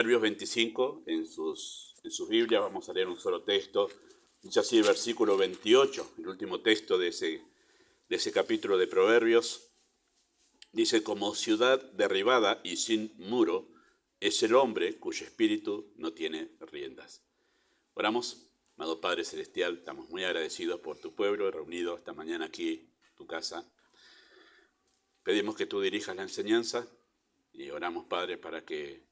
Proverbios 25, en sus Biblias, vamos a leer un solo texto. Dice así el versículo 28, el último texto de ese capítulo de Proverbios. Dice: como ciudad derribada y sin muro es el hombre cuyo espíritu no tiene riendas. Oramos. Amado Padre Celestial, estamos muy agradecidos por tu pueblo reunido esta mañana aquí en tu casa. Pedimos que tú dirijas la enseñanza y oramos, Padre, para que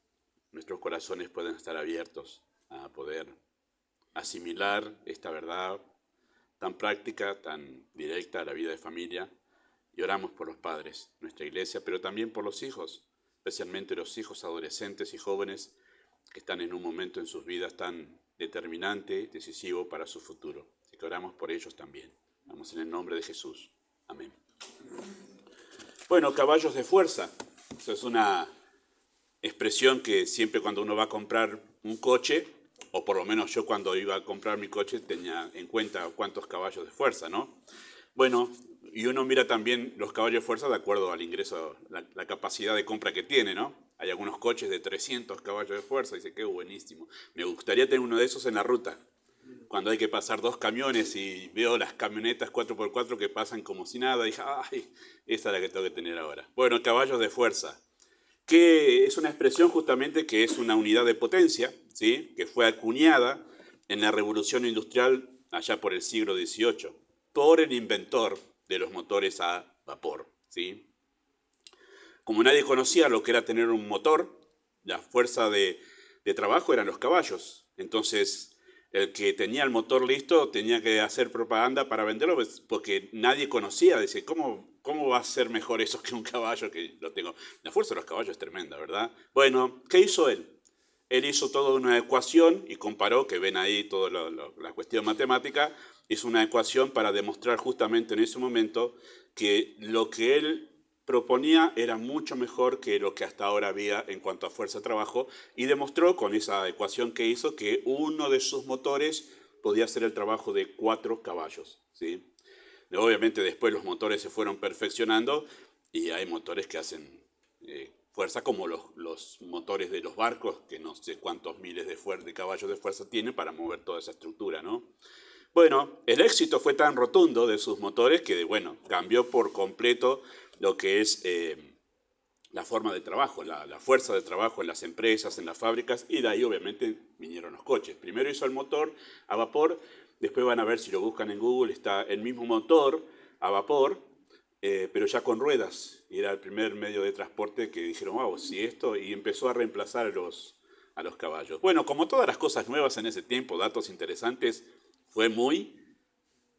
nuestros corazones puedan estar abiertos a poder asimilar esta verdad tan práctica, tan directa a la vida de familia. Y oramos por los padres, nuestra iglesia, pero también por los hijos, especialmente los hijos adolescentes y jóvenes que están en un momento en sus vidas tan determinante, decisivo para su futuro. Así que oramos por ellos también. Vamos en el nombre de Jesús. Amén. Bueno, caballos de fuerza. Eso es una expresión que siempre cuando uno va a comprar un coche, o por lo menos yo cuando iba a comprar mi coche tenía en cuenta cuántos caballos de fuerza, ¿no? Bueno, y uno mira también los caballos de fuerza de acuerdo al ingreso, la capacidad de compra que tiene, ¿no? Hay algunos coches de 300 caballos de fuerza, y dice, qué buenísimo. Me gustaría tener uno de esos en la ruta. Cuando hay que pasar dos camiones y veo las camionetas 4x4 que pasan como si nada, dije, ay, esa es la que tengo que tener ahora. Bueno, caballos de fuerza, que es una expresión justamente que es una unidad de potencia, ¿sí? Que fue acuñada en la Revolución Industrial allá por el siglo XVIII, por el inventor de los motores a vapor, ¿sí? Como nadie conocía lo que era tener un motor, la fuerza de trabajo eran los caballos. Entonces, el que tenía el motor listo tenía que hacer propaganda para venderlo, porque nadie conocía. Dice, ¿cómo va a ser mejor eso que un caballo que lo tengo? La fuerza de los caballos es tremenda, ¿verdad? Bueno, ¿qué hizo él? Él hizo toda una ecuación y comparó, que ven ahí toda la cuestión matemática, hizo una ecuación para demostrar justamente en ese momento que lo que él proponía era mucho mejor que lo que hasta ahora había en cuanto a fuerza de trabajo, y demostró con esa ecuación que hizo que uno de sus motores podía hacer el trabajo de 4 caballos, ¿sí? Obviamente después los motores se fueron perfeccionando y hay motores que hacen fuerza como los motores de los barcos, que no sé cuántos miles de caballos de fuerza tienen para mover toda esa estructura, ¿no? Bueno, el éxito fue tan rotundo de sus motores que, bueno, cambió por completo lo que es la forma de trabajo, la fuerza de trabajo en las empresas, en las fábricas, y de ahí obviamente vinieron los coches. Primero hizo el motor a vapor, después van a ver si lo buscan en Google, está el mismo motor a vapor, pero ya con ruedas. Y era el primer medio de transporte que dijeron, wow, si esto, y empezó a reemplazar a los caballos. Bueno, como todas las cosas nuevas en ese tiempo, datos interesantes, fue muy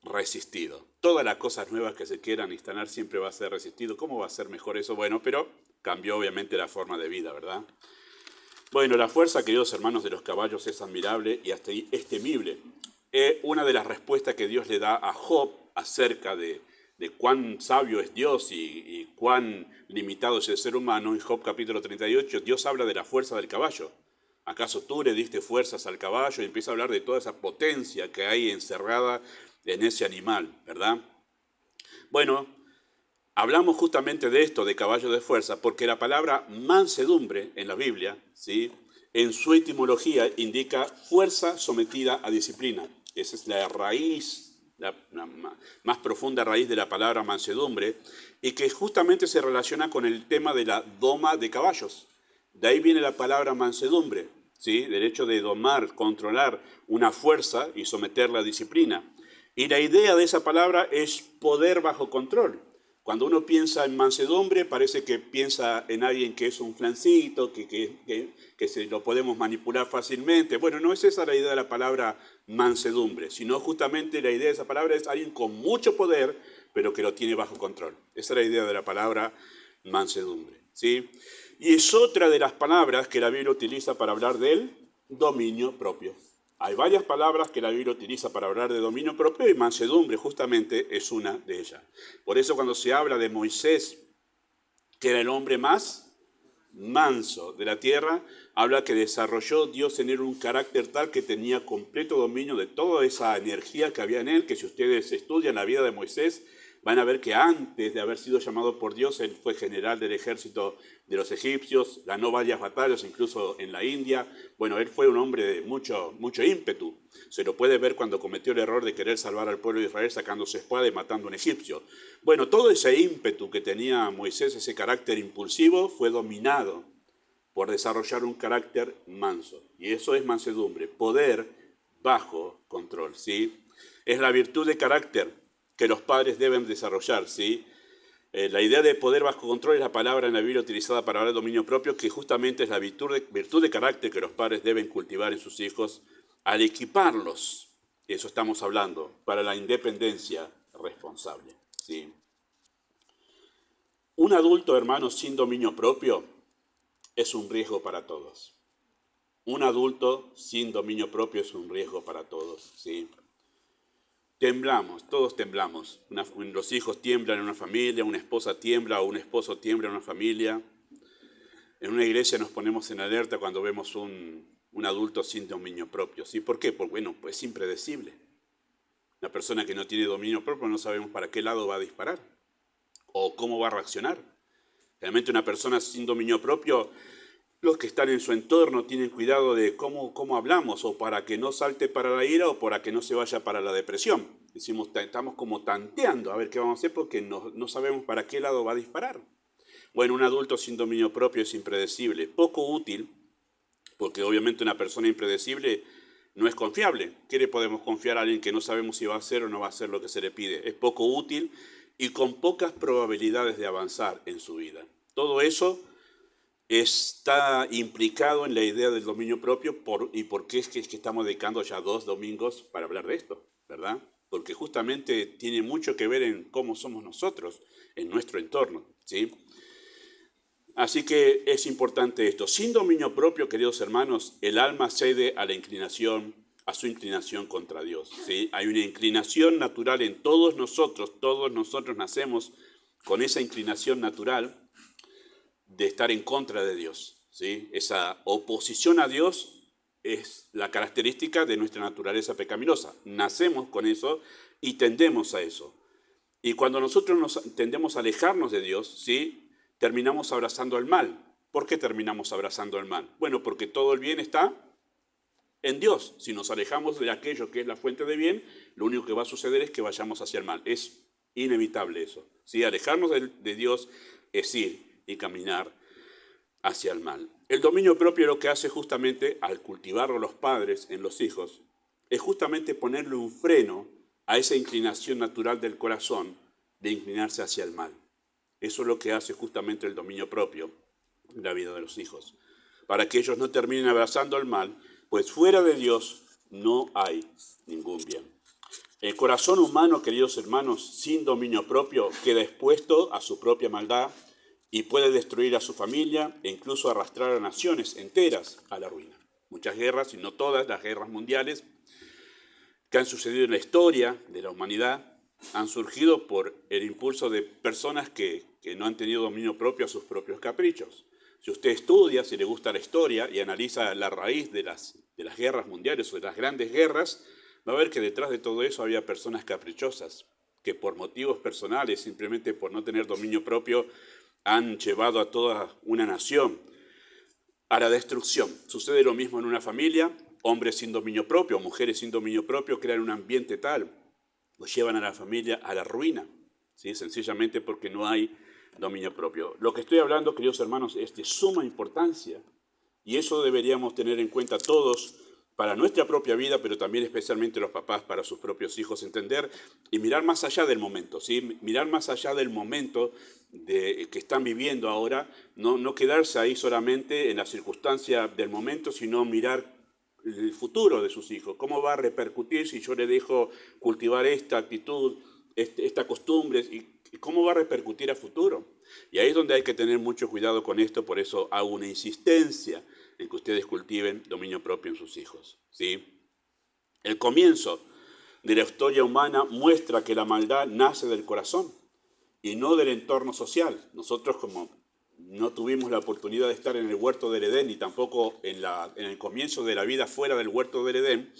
resistido. Todas las cosas nuevas que se quieran instalar siempre va a ser resistido. ¿Cómo va a ser mejor eso? Bueno, pero cambió obviamente la forma de vida, ¿verdad? Bueno, la fuerza, queridos hermanos, de los caballos es admirable y hasta es temible. Una de las respuestas que Dios le da a Job acerca de cuán sabio es Dios y cuán limitado es el ser humano, en Job capítulo 38, Dios habla de la fuerza del caballo. ¿Acaso tú le diste fuerzas al caballo? Y empieza a hablar de toda esa potencia que hay encerrada en ese animal, ¿verdad? Bueno, hablamos justamente de esto, de caballo de fuerza, porque la palabra mansedumbre en la Biblia, ¿sí?, en su etimología indica fuerza sometida a disciplina. Esa es la raíz, la más profunda raíz de la palabra mansedumbre, y que justamente se relaciona con el tema de la doma de caballos. De ahí viene la palabra mansedumbre, ¿sí?, del hecho de domar, controlar una fuerza y someterla a disciplina. Y la idea de esa palabra es poder bajo control. Cuando uno piensa en mansedumbre, parece que piensa en alguien que es un flancito, que se lo podemos manipular fácilmente. Bueno, no es esa la idea de la palabra mansedumbre, sino justamente la idea de esa palabra es alguien con mucho poder, pero que lo tiene bajo control. Esa es la idea de la palabra mansedumbre, ¿sí? Y es otra de las palabras que la Biblia utiliza para hablar del dominio propio. Hay varias palabras que la Biblia utiliza para hablar de dominio propio y mansedumbre justamente es una de ellas. Por eso cuando se habla de Moisés, que era el hombre más manso de la tierra, habla que desarrolló Dios en él un carácter tal que tenía completo dominio de toda esa energía que había en él, que si ustedes estudian la vida de Moisés, van a ver que antes de haber sido llamado por Dios, él fue general del ejército de los egipcios, ganó varias batallas, incluso en la India. Bueno, él fue un hombre de mucho ímpetu. Se lo puede ver cuando cometió el error de querer salvar al pueblo de Israel sacando su espada y matando a un egipcio. Bueno, todo ese ímpetu que tenía Moisés, ese carácter impulsivo, fue dominado por desarrollar un carácter manso. Y eso es mansedumbre, poder bajo control, ¿sí? Es la virtud de carácter que los padres deben desarrollar, ¿sí? La idea de poder bajo control es la palabra en la Biblia utilizada para hablar de dominio propio, que justamente es la virtud de carácter que los padres deben cultivar en sus hijos al equiparlos, eso estamos hablando, para la independencia responsable, ¿sí? Un adulto, hermanos, sin dominio propio es un riesgo para todos. Un adulto sin dominio propio es un riesgo para todos, ¿sí? Temblamos, todos temblamos. Los hijos tiemblan en una familia, una esposa tiembla o un esposo tiembla en una familia. En una iglesia nos ponemos en alerta cuando vemos un adulto sin dominio propio, ¿sí? ¿Por qué? Porque, bueno, pues es impredecible. Una persona que no tiene dominio propio no sabemos para qué lado va a disparar o cómo va a reaccionar. Realmente una persona sin dominio propio, los que están en su entorno tienen cuidado de cómo hablamos, o para que no salte para la ira o para que no se vaya para la depresión. Estamos como tanteando a ver qué vamos a hacer porque no sabemos para qué lado va a disparar. Bueno, un adulto sin dominio propio es impredecible, poco útil, porque obviamente una persona impredecible no es confiable. ¿Qué le podemos confiar a alguien que no sabemos si va a hacer o no va a hacer lo que se le pide? Es poco útil y con pocas probabilidades de avanzar en su vida. Todo eso está implicado en la idea del dominio propio y por qué es que estamos dedicando ya 2 domingos para hablar de esto, ¿verdad? Porque justamente tiene mucho que ver en cómo somos nosotros, en nuestro entorno, ¿sí? Así que es importante esto. Sin dominio propio, queridos hermanos, el alma cede a su inclinación contra Dios, ¿sí? Hay una inclinación natural en todos nosotros nacemos con esa inclinación natural de estar en contra de Dios, ¿sí? Esa oposición a Dios es la característica de nuestra naturaleza pecaminosa. Nacemos con eso y tendemos a eso. Y cuando nosotros tendemos a alejarnos de Dios, ¿sí?, terminamos abrazando el mal. ¿Por qué terminamos abrazando el mal? Bueno, porque todo el bien está en Dios. Si nos alejamos de aquello que es la fuente de bien, lo único que va a suceder es que vayamos hacia el mal. Es inevitable eso, ¿sí? Alejarnos de Dios es ir y caminar hacia el mal. El dominio propio lo que hace justamente, al cultivarlo los padres en los hijos, es justamente ponerle un freno a esa inclinación natural del corazón de inclinarse hacia el mal. Eso es lo que hace justamente el dominio propio en la vida de los hijos, para que ellos no terminen abrazando el mal, pues fuera de Dios no hay ningún bien. El corazón humano, queridos hermanos, sin dominio propio, queda expuesto a su propia maldad y puede destruir a su familia e incluso arrastrar a naciones enteras a la ruina. Muchas guerras, y no todas las guerras mundiales, que han sucedido en la historia de la humanidad, han surgido por el impulso de personas que no han tenido dominio propio a sus propios caprichos. Si usted estudia, si le gusta la historia y analiza la raíz de las guerras mundiales o de las grandes guerras, va a ver que detrás de todo eso había personas caprichosas que por motivos personales, simplemente por no tener dominio propio, han llevado a toda una nación a la destrucción. Sucede lo mismo en una familia. Hombres sin dominio propio, mujeres sin dominio propio crean un ambiente tal, los llevan a la familia a la ruina, ¿sí? Sencillamente porque no hay dominio propio. Lo que estoy hablando, queridos hermanos, es de suma importancia, y eso deberíamos tener en cuenta todos para nuestra propia vida, pero también especialmente los papás para sus propios hijos, entender y mirar más allá del momento, ¿sí? Mirar más allá del momento que están viviendo ahora, no quedarse ahí solamente en la circunstancia del momento, sino mirar el futuro de sus hijos. ¿Cómo va a repercutir si yo le dejo cultivar esta actitud, esta costumbre? ¿Y cómo va a repercutir a futuro? Y ahí es donde hay que tener mucho cuidado con esto, por eso hago una insistencia en que ustedes cultiven dominio propio en sus hijos, ¿sí? El comienzo de la historia humana muestra que la maldad nace del corazón y no del entorno social. Nosotros, como no tuvimos la oportunidad de estar en el huerto del Edén y tampoco en el comienzo de la vida fuera del huerto del Edén,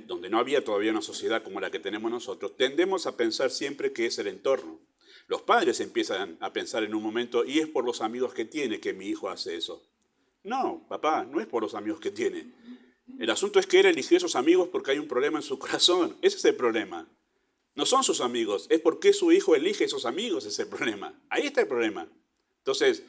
donde no había todavía una sociedad como la que tenemos nosotros, tendemos a pensar siempre que es el entorno. Los padres empiezan a pensar en un momento, y es por los amigos que tiene que mi hijo hace eso. No, papá, no es por los amigos que tiene. El asunto es que él eligió esos amigos porque hay un problema en su corazón. Ese es el problema. No son sus amigos, es porque su hijo elige esos amigos, ese es el problema. Ahí está el problema. Entonces,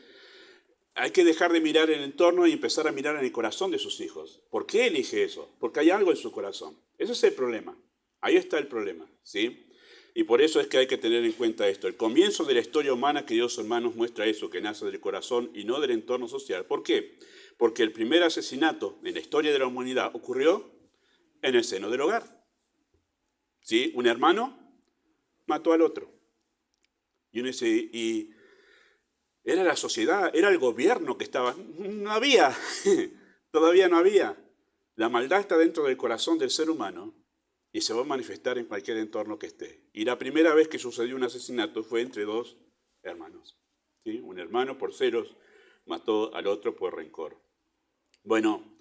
hay que dejar de mirar el entorno y empezar a mirar en el corazón de sus hijos. ¿Por qué elige eso? Porque hay algo en su corazón. Ese es el problema. Ahí está el problema, ¿sí? Y por eso es que hay que tener en cuenta esto. El comienzo de la historia humana, queridos hermanos, muestra eso, que nace del corazón y no del entorno social. ¿Por qué? Porque el primer asesinato en la historia de la humanidad ocurrió en el seno del hogar. ¿Sí? Un hermano mató al otro. Y era la sociedad, era el gobierno que estaba... No había, todavía no había. La maldad está dentro del corazón del ser humano y se va a manifestar en cualquier entorno que esté. Y la primera vez que sucedió un asesinato fue entre dos hermanos. ¿Sí? Un hermano por celos mató al otro por rencor. Bueno,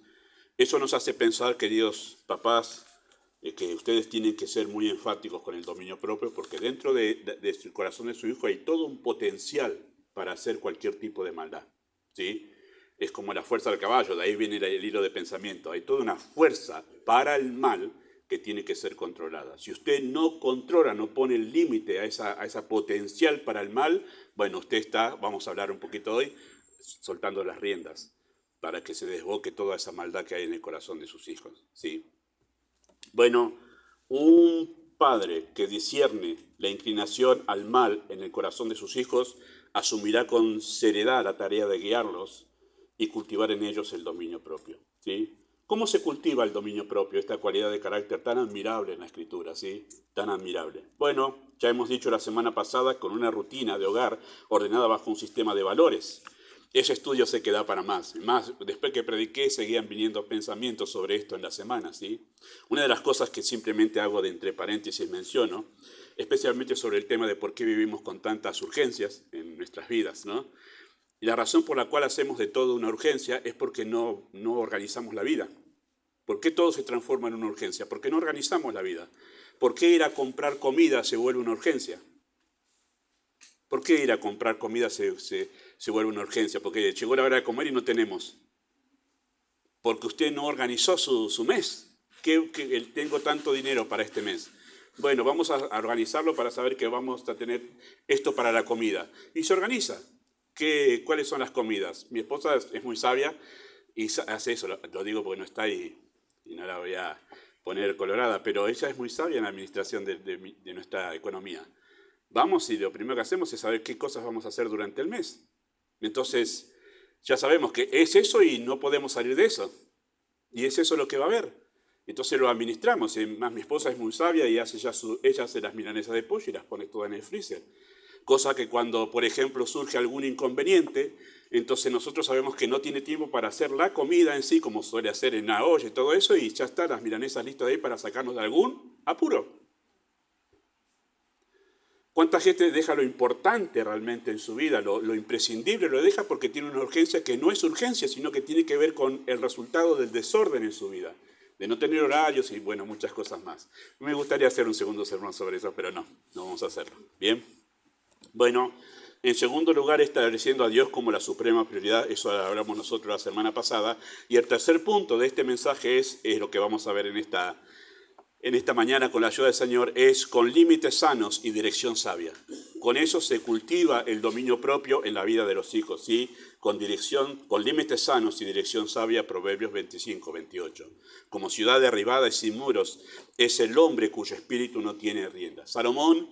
eso nos hace pensar, queridos papás, que ustedes tienen que ser muy enfáticos con el dominio propio, porque dentro del corazón de su hijo hay todo un potencial para hacer cualquier tipo de maldad. ¿Sí? Es como la fuerza del caballo, de ahí viene el hilo de pensamiento. Hay toda una fuerza para el mal que tiene que ser controlada. Si usted no controla, no pone el límite a esa potencial para el mal, bueno, usted está, vamos a hablar un poquito hoy, soltando las riendas para que se desboque toda esa maldad que hay en el corazón de sus hijos. ¿Sí? Bueno, un padre que discierne la inclinación al mal en el corazón de sus hijos asumirá con seriedad la tarea de guiarlos y cultivar en ellos el dominio propio. ¿Sí? ¿Cómo se cultiva el dominio propio, esta cualidad de carácter tan admirable en la Escritura? ¿Sí? Tan admirable. Bueno, ya hemos dicho la semana pasada, con una rutina de hogar ordenada bajo un sistema de valores. Ese estudio se queda para más. Después que prediqué, seguían viniendo pensamientos sobre esto en la semana, ¿sí? Una de las cosas que simplemente hago de entre paréntesis menciono, especialmente sobre el tema de por qué vivimos con tantas urgencias en nuestras vidas, ¿no? Y la razón por la cual hacemos de todo una urgencia es porque no organizamos la vida. ¿Por qué todo se transforma en una urgencia? Porque no organizamos la vida. ¿Por qué ir a comprar comida se vuelve una urgencia? ¿Por qué ir a comprar comida se vuelve una urgencia? Porque llegó la hora de comer y no tenemos. Porque usted no organizó su mes. Tengo tanto dinero para este mes. Bueno, vamos a organizarlo para saber que vamos a tener esto para la comida. Y se organiza. ¿Cuáles son las comidas? Mi esposa es muy sabia y hace eso. Lo digo porque no está ahí y no la voy a poner colorada, pero ella es muy sabia en la administración de nuestra economía. Vamos y lo primero que hacemos es saber qué cosas vamos a hacer durante el mes. Entonces, ya sabemos que es eso y no podemos salir de eso. Y es eso lo que va a haber. Entonces lo administramos. Más mi esposa es muy sabia y ella hace las milanesas de pollo y las pone todas en el freezer. Cosa que cuando, por ejemplo, surge algún inconveniente, entonces nosotros sabemos que no tiene tiempo para hacer la comida en sí, como suele hacer en la olla y todo eso, y ya están las milanesas listas de ahí para sacarnos de algún apuro. ¿Cuánta gente deja lo importante realmente en su vida, lo imprescindible, lo deja porque tiene una urgencia que no es urgencia, sino que tiene que ver con el resultado del desorden en su vida? De no tener horarios y, bueno, muchas cosas más. Me gustaría hacer un segundo sermón sobre eso, pero no vamos a hacerlo. ¿Bien? Bueno, en segundo lugar, estableciendo a Dios como la suprema prioridad, eso hablamos nosotros la semana pasada. Y el tercer punto de este mensaje es lo que vamos a ver en esta mañana con la ayuda del Señor, es con límites sanos y dirección sabia. Con eso se cultiva el dominio propio en la vida de los hijos, ¿sí? Con límites sanos y dirección sabia, Proverbios 25, 28. Como ciudad derribada y sin muros, es el hombre cuyo espíritu no tiene rienda. Salomón,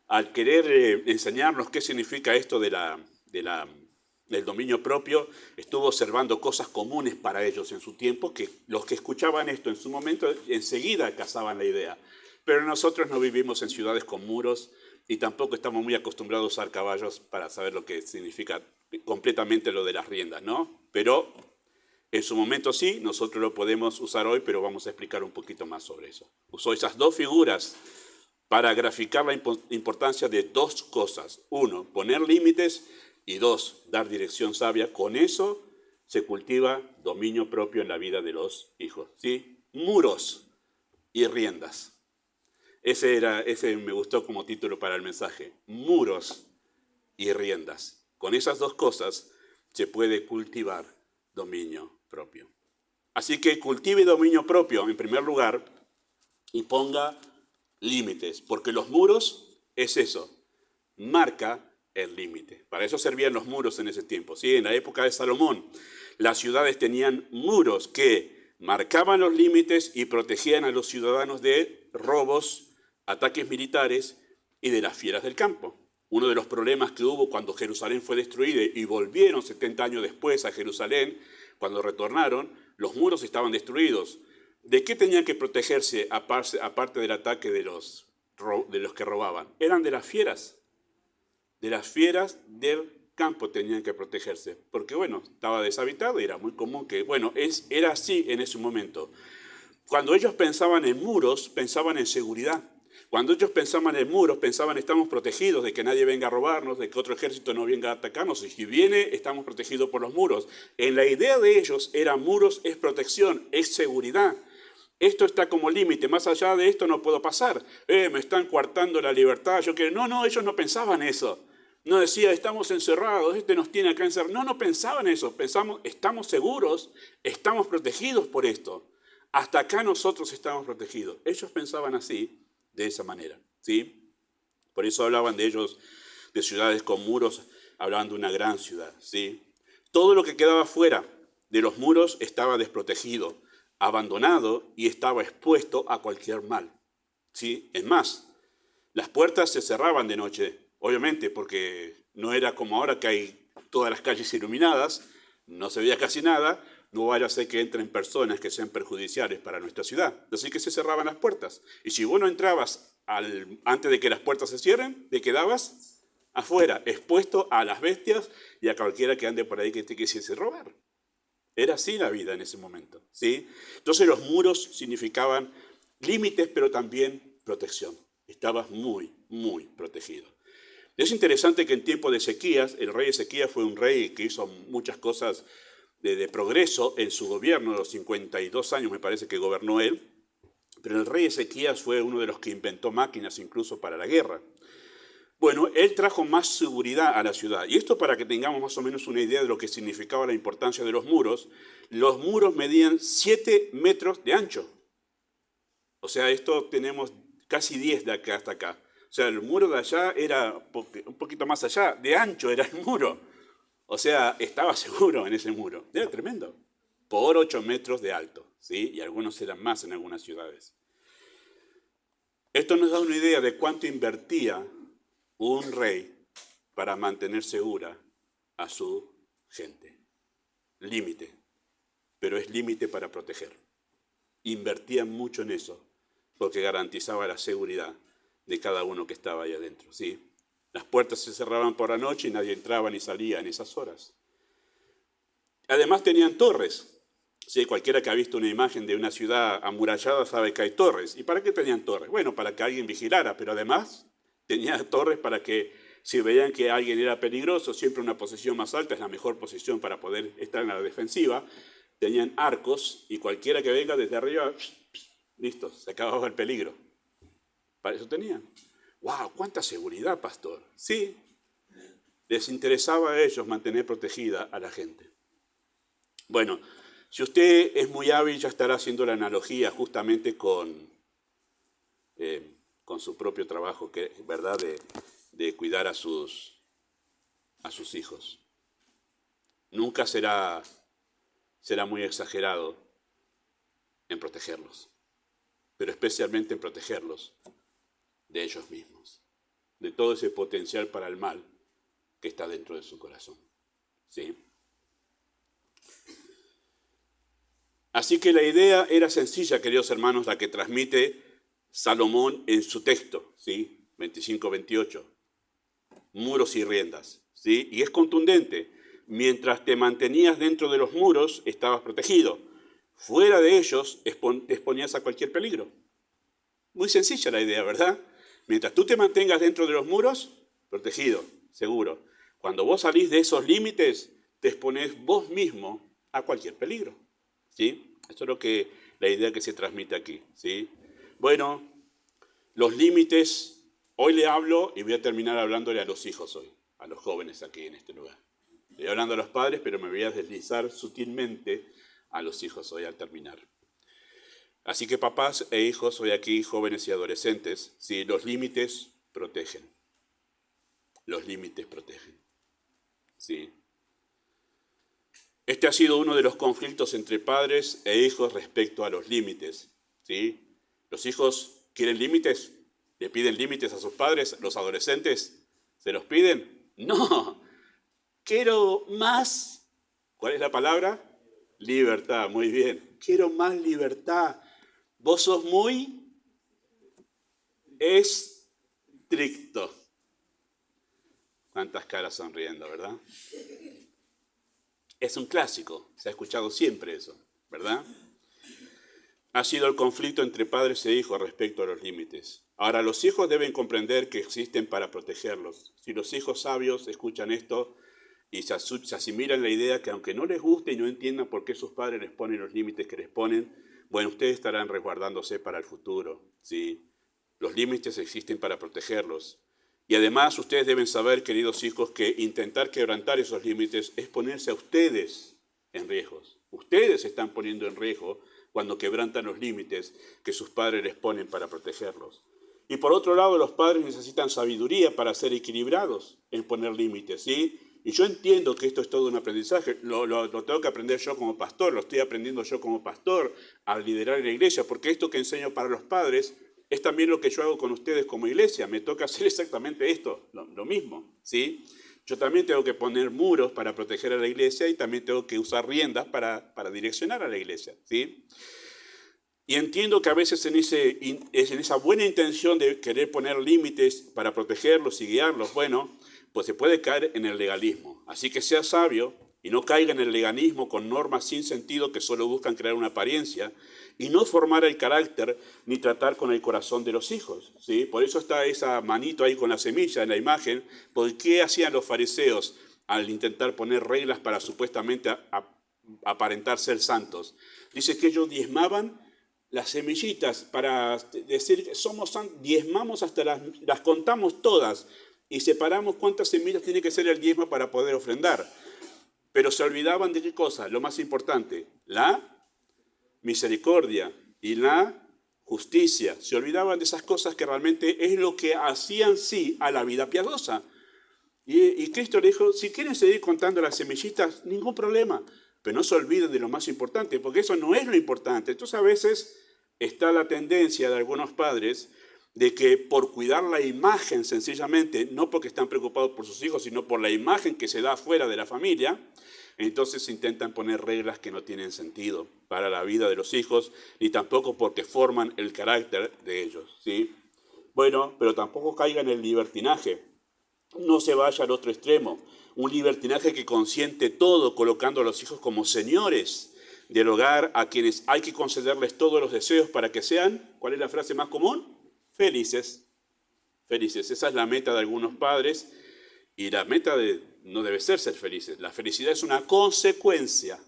al querer enseñarnos qué significa esto del dominio propio, estuvo observando cosas comunes para ellos en su tiempo, que los que escuchaban esto en su momento enseguida cazaban la idea. Pero nosotros no vivimos en ciudades con muros y tampoco estamos muy acostumbrados a usar caballos para saber lo que significa completamente lo de las riendas, ¿no? Pero en su momento sí, nosotros lo podemos usar hoy, pero vamos a explicar un poquito más sobre eso. Usó esas dos figuras para graficar la importancia de dos cosas. Uno, poner límites, y dos, dar dirección sabia. Con eso se cultiva dominio propio en la vida de los hijos. ¿Sí? Muros. y riendas. Ese me gustó como título para el mensaje. Muros y riendas. Con esas dos cosas se puede cultivar dominio propio. Así que cultive dominio propio en primer lugar y ponga límites, porque los muros es eso, marca el límite. Para eso servían los muros en ese tiempo. ¿Sí? En la época de Salomón, las ciudades tenían muros que marcaban los límites y protegían a los ciudadanos de robos, ataques militares y de las fieras del campo. Uno de los problemas que hubo cuando Jerusalén fue destruida y volvieron 70 años después a Jerusalén, cuando retornaron, los muros estaban destruidos. ¿De qué tenían que protegerse aparte del ataque de los que robaban? Eran de las fieras. De las fieras del campo tenían que protegerse. Porque, bueno, estaba deshabitado y era muy común que, bueno, era así en ese momento. Cuando ellos pensaban en muros, pensaban en seguridad. Cuando ellos pensaban en muros, pensaban estamos protegidos de que nadie venga a robarnos, de que otro ejército no venga a atacarnos. Y si viene, estamos protegidos por los muros. En la idea de ellos, muros es protección, es seguridad. Esto está como límite, más allá de esto no puedo pasar. Me están coartando la libertad. No, ellos no pensaban eso. No decía, estamos encerrados, nos tiene acá encerrados. No pensaban eso. Pensamos, estamos seguros, estamos protegidos por esto. Hasta acá nosotros estamos protegidos. Ellos pensaban así, de esa manera, ¿sí? Por eso hablaban de ellos, de ciudades con muros, hablaban de una gran ciudad, ¿sí? Todo lo que quedaba fuera de los muros estaba desprotegido, abandonado y estaba expuesto a cualquier mal, ¿sí? Es más, las puertas se cerraban de noche, obviamente, porque no era como ahora que hay todas las calles iluminadas, no se veía casi nada, no vaya a ser que entren personas que sean perjudiciales para nuestra ciudad. Así que se cerraban las puertas. Y si vos no entrabas antes de que las puertas se cierren, te quedabas afuera, expuesto a las bestias y a cualquiera que ande por ahí que te quisiese robar. Era así la vida en ese momento, ¿sí? Entonces los muros significaban límites, pero también protección. Estabas muy, muy protegido. Es interesante que en tiempo de Ezequías, el rey Ezequías fue un rey que hizo muchas cosas de progreso en su gobierno, los 52 años me parece que gobernó él, pero el rey Ezequías fue uno de los que inventó máquinas incluso para la guerra. Bueno, él trajo más seguridad a la ciudad. Y esto para que tengamos más o menos una idea de lo que significaba la importancia de los muros. Los muros medían 7 metros de ancho. O sea, esto tenemos casi 10 de acá hasta acá. O sea, el muro de allá era un poquito más allá, de ancho era el muro. O sea, estaba seguro en ese muro. Era tremendo. Por 8 metros de alto, ¿sí? Y algunos eran más en algunas ciudades. Esto nos da una idea de cuánto invertía un rey para mantener segura a su gente. Límite, pero es límite para proteger. Invertían mucho en eso, porque garantizaba la seguridad de cada uno que estaba ahí adentro, ¿sí? Las puertas se cerraban por la noche y nadie entraba ni salía en esas horas. Además tenían torres. Sí, cualquiera que ha visto una imagen de una ciudad amurallada sabe que hay torres. ¿Y para qué tenían torres? Bueno, para que alguien vigilara, pero además tenían torres para que si veían que alguien era peligroso, siempre una posición más alta es la mejor posición para poder estar en la defensiva. Tenían arcos y cualquiera que venga desde arriba, listo, se acababa el peligro. Para eso tenían. ¡Wow! ¡Cuánta seguridad, pastor! Sí, les interesaba a ellos mantener protegida a la gente. Bueno, si usted es muy hábil, ya estará haciendo la analogía justamente con su propio trabajo, ¿verdad? De cuidar a sus hijos. Nunca será muy exagerado en protegerlos, pero especialmente en protegerlos de ellos mismos, de todo ese potencial para el mal que está dentro de su corazón. ¿Sí? Así que la idea era sencilla, queridos hermanos, la que transmite Salomón en su texto, ¿sí? 25-28. Muros y riendas, ¿sí? Y es contundente. Mientras te mantenías dentro de los muros, estabas protegido. Fuera de ellos, te exponías a cualquier peligro. Muy sencilla la idea, ¿verdad? Mientras tú te mantengas dentro de los muros, protegido, seguro. Cuando vos salís de esos límites, te exponés vos mismo a cualquier peligro, ¿sí? Eso es la idea que se transmite aquí, ¿sí? Bueno, los límites, hoy le hablo y voy a terminar hablándole a los hijos hoy, a los jóvenes aquí en este lugar. Estoy hablando a los padres, pero me voy a deslizar sutilmente a los hijos hoy al terminar. Así que papás e hijos hoy aquí, jóvenes y adolescentes, sí, los límites protegen. Los límites protegen. Sí. Este ha sido uno de los conflictos entre padres e hijos respecto a los límites. ¿Sí? Los hijos quieren límites, le piden límites a sus padres, los adolescentes se los piden. No, quiero más. ¿Cuál es la palabra? Libertad, muy bien. Quiero más libertad. Vos sos muy estricto. Cuántas caras sonriendo, ¿verdad? Es un clásico, se ha escuchado siempre eso, ¿verdad? Ha sido el conflicto entre padres e hijos respecto a los límites. Ahora, los hijos deben comprender que existen para protegerlos. Si los hijos sabios escuchan esto y se asimilan la idea que aunque no les guste y no entiendan por qué sus padres les ponen los límites que les ponen, bueno, ustedes estarán resguardándose para el futuro, ¿sí? Los límites existen para protegerlos. Y además ustedes deben saber, queridos hijos, que intentar quebrantar esos límites es ponerse a ustedes en riesgo. Ustedes se están poniendo en riesgo cuando quebrantan los límites que sus padres les ponen para protegerlos. Y por otro lado, los padres necesitan sabiduría para ser equilibrados en poner límites, ¿sí? Y yo entiendo que esto es todo un aprendizaje, lo tengo que aprender yo como pastor, lo estoy aprendiendo yo como pastor a liderar la iglesia, porque esto que enseño para los padres es también lo que yo hago con ustedes como iglesia. Me toca hacer exactamente esto, lo mismo, ¿sí? Yo también tengo que poner muros para proteger a la iglesia y también tengo que usar riendas para direccionar a la iglesia, ¿sí? Y entiendo que a veces en esa buena intención de querer poner límites para protegerlos y guiarlos, bueno, pues se puede caer en el legalismo. Así que sea sabio y no caiga en el legalismo con normas sin sentido que solo buscan crear una apariencia y no formar el carácter ni tratar con el corazón de los hijos, ¿sí? Por eso está esa manito ahí con la semilla en la imagen. ¿Por qué hacían los fariseos al intentar poner reglas para supuestamente aparentar ser santos? Dice que ellos diezmaban las semillitas para decir que somos santos, diezmamos hasta las contamos todas y separamos cuántas semillas tiene que ser el diezmo para poder ofrendar. Pero se olvidaban de qué cosa, lo más importante, la misericordia y la justicia. Se olvidaban de esas cosas que realmente es lo que hacían sí a la vida piadosa. Y Cristo le dijo, si quieren seguir contando las semillitas, ningún problema, pero no se olviden de lo más importante, porque eso no es lo importante. Entonces a veces está la tendencia de algunos padres de que por cuidar la imagen sencillamente, no porque están preocupados por sus hijos, sino por la imagen que se da fuera de la familia, entonces intentan poner reglas que no tienen sentido para la vida de los hijos, ni tampoco porque forman el carácter de ellos, ¿sí? Bueno, pero tampoco caigan en el libertinaje. No se vaya al otro extremo. Un libertinaje que consiente todo, colocando a los hijos como señores del hogar, a quienes hay que concederles todos los deseos para que sean, ¿cuál es la frase más común? Felices. Felices. Esa es la meta de algunos padres y la meta no debe ser felices. La felicidad es una consecuencia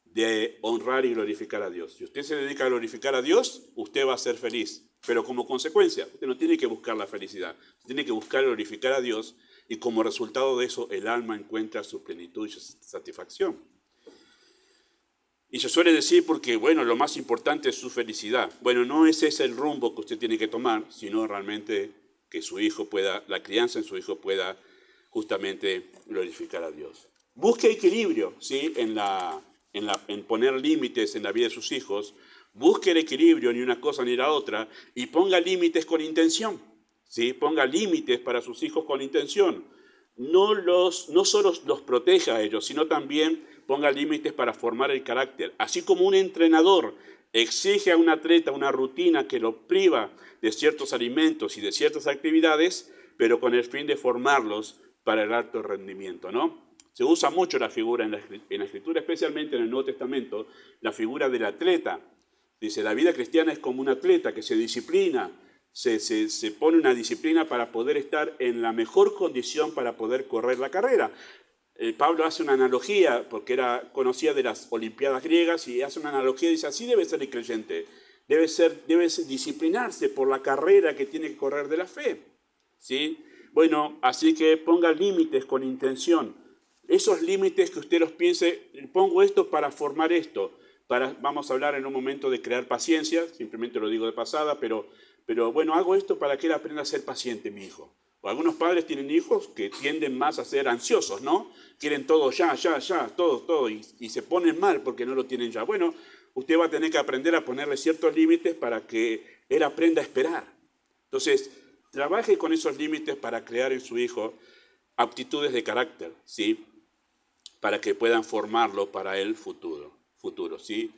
de honrar y glorificar a Dios. Si usted se dedica a glorificar a Dios, usted va a ser feliz. Pero como consecuencia, usted no tiene que buscar la felicidad, tiene que buscar glorificar a Dios y como resultado de eso el alma encuentra su plenitud y su satisfacción. Y se suele decir porque, bueno, lo más importante es su felicidad. Bueno, no es ese el rumbo que usted tiene que tomar, sino realmente que su hijo pueda, la crianza en su hijo pueda justamente glorificar a Dios. Busque equilibrio, ¿sí? En poner límites en la vida de sus hijos. Busque el equilibrio, ni una cosa ni la otra, y ponga límites con intención, ¿sí? Ponga límites para sus hijos con intención. No solo los proteja a ellos, sino también ponga límites para formar el carácter. Así como un entrenador exige a un atleta una rutina que lo priva de ciertos alimentos y de ciertas actividades, pero con el fin de formarlos para el alto rendimiento, ¿no? Se usa mucho la figura en la Escritura, especialmente en el Nuevo Testamento, la figura del atleta. Dice, la vida cristiana es como un atleta que se disciplina, se pone una disciplina para poder estar en la mejor condición para poder correr la carrera. Pablo hace una analogía, porque conocía de las Olimpiadas griegas, y hace una analogía y dice, así debe ser el creyente. debe disciplinarse por la carrera que tiene que correr de la fe, ¿sí? Bueno, así que ponga límites con intención. Esos límites que usted los piense, pongo esto para formar esto. Vamos a hablar en un momento de crear paciencia, simplemente lo digo de pasada, pero bueno, hago esto para que él aprenda a ser paciente, mi hijo. O algunos padres tienen hijos que tienden más a ser ansiosos, ¿no? Quieren todo ya, todo, y se ponen mal porque no lo tienen ya. Bueno, usted va a tener que aprender a ponerle ciertos límites para que él aprenda a esperar. Entonces, trabaje con esos límites para crear en su hijo aptitudes de carácter, ¿sí? Para que puedan formarlo para el futuro, ¿sí?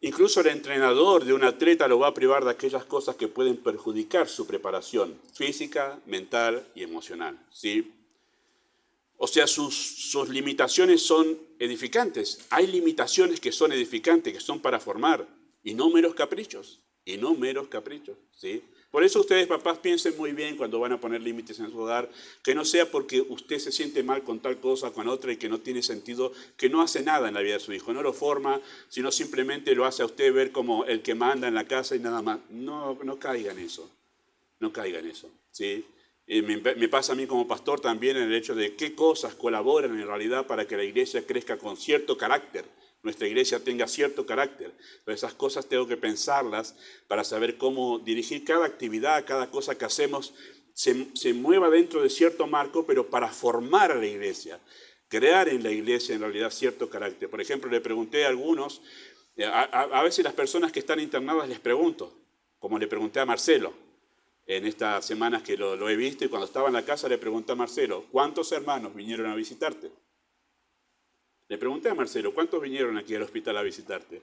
Incluso el entrenador de un atleta lo va a privar de aquellas cosas que pueden perjudicar su preparación física, mental y emocional, ¿sí? O sea, sus limitaciones son edificantes. Hay limitaciones que son edificantes, que son para formar, y no meros caprichos, ¿sí? Por eso ustedes, papás, piensen muy bien cuando van a poner límites en su hogar, que no sea porque usted se siente mal con tal cosa, con otra, y que no tiene sentido, que no hace nada en la vida de su hijo, no lo forma, sino simplemente lo hace a usted ver como el que manda en la casa y nada más. No caiga en eso, ¿sí? Me pasa a mí como pastor también en el hecho de qué cosas colaboran en realidad para que la iglesia crezca con cierto carácter, nuestra iglesia tenga cierto carácter. Pero esas cosas tengo que pensarlas para saber cómo dirigir cada actividad, cada cosa que hacemos, se mueva dentro de cierto marco, pero para formar a la iglesia, crear en la iglesia en realidad cierto carácter. Por ejemplo, le pregunté a algunos, a veces las personas que están internadas les pregunto, como le pregunté a Marcelo, en estas semanas que lo he visto, y cuando estaba en la casa le pregunté a Marcelo, ¿cuántos hermanos vinieron a visitarte? Le pregunté a Marcelo, ¿cuántos vinieron aquí al hospital a visitarte?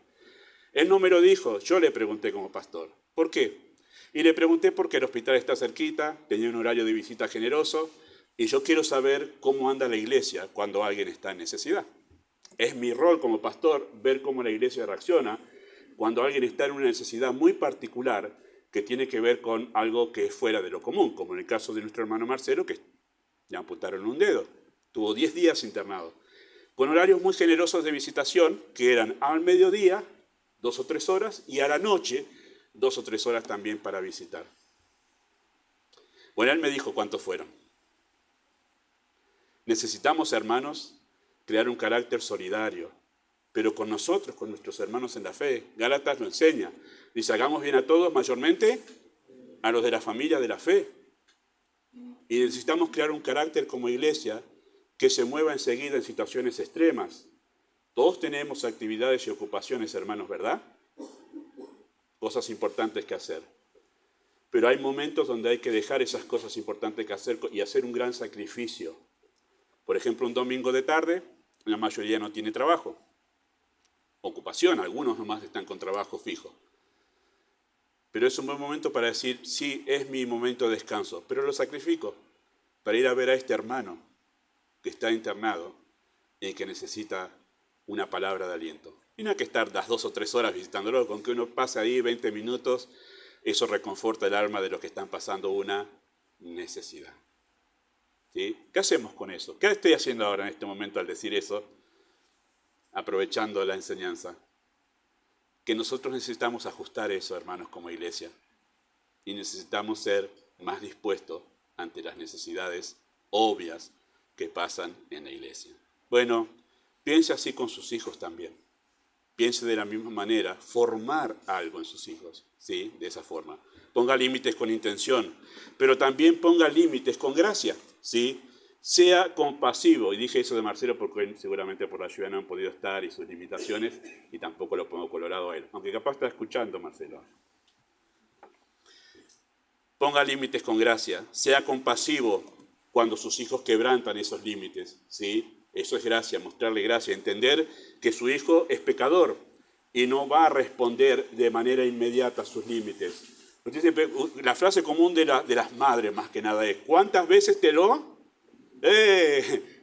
Él no me lo dijo, yo le pregunté como pastor. ¿Por qué? Y le pregunté porque el hospital está cerquita, tenía un horario de visita generoso, y yo quiero saber cómo anda la iglesia cuando alguien está en necesidad. Es mi rol como pastor ver cómo la iglesia reacciona cuando alguien está en una necesidad muy particular que tiene que ver con algo que es fuera de lo común, como en el caso de nuestro hermano Marcelo, que le amputaron un dedo. Tuvo 10 días internado, con horarios muy generosos de visitación, que eran al mediodía, 2 o 3 horas, y a la noche, 2 o 3 horas también para visitar. Bueno, él me dijo cuántos fueron. Necesitamos, hermanos, crear un carácter solidario, pero con nosotros, con nuestros hermanos en la fe. Gálatas lo enseña. Dice, hagamos bien a todos, mayormente a los de la familia de la fe. Y necesitamos crear un carácter como iglesia que se mueva enseguida en situaciones extremas. Todos tenemos actividades y ocupaciones, hermanos, ¿verdad? Cosas importantes que hacer. Pero hay momentos donde hay que dejar esas cosas importantes que hacer y hacer un gran sacrificio. Por ejemplo, un domingo de tarde, la mayoría no tiene trabajo. Ocupación, algunos nomás están con trabajo fijo. Pero es un buen momento para decir, sí, es mi momento de descanso, pero lo sacrifico para ir a ver a este hermano que está internado y que necesita una palabra de aliento. Y no hay que estar las 2 o 3 horas visitándolo, con que uno pase ahí 20 minutos, eso reconforta el alma de los que están pasando una necesidad. ¿Sí? ¿Qué hacemos con eso? ¿Qué estoy haciendo ahora en este momento al decir eso? Aprovechando la enseñanza. Que nosotros necesitamos ajustar eso, hermanos, como iglesia. Y necesitamos ser más dispuestos ante las necesidades obvias que pasan en la iglesia. Bueno, piense así con sus hijos también. Piense de la misma manera, formar algo en sus hijos, ¿sí? De esa forma. Ponga límites con intención, pero también ponga límites con gracia, ¿sí? Sea compasivo, y dije eso de Marcelo porque seguramente por la lluvia no han podido estar y sus limitaciones, y tampoco lo pongo colorado a él, aunque capaz está escuchando Marcelo. Ponga límites con gracia, sea compasivo cuando sus hijos quebrantan esos límites, ¿sí? Eso es gracia, mostrarle gracia, entender que su hijo es pecador y no va a responder de manera inmediata a sus límites. La frase común de las madres más que nada es, ¿cuántas veces te lo?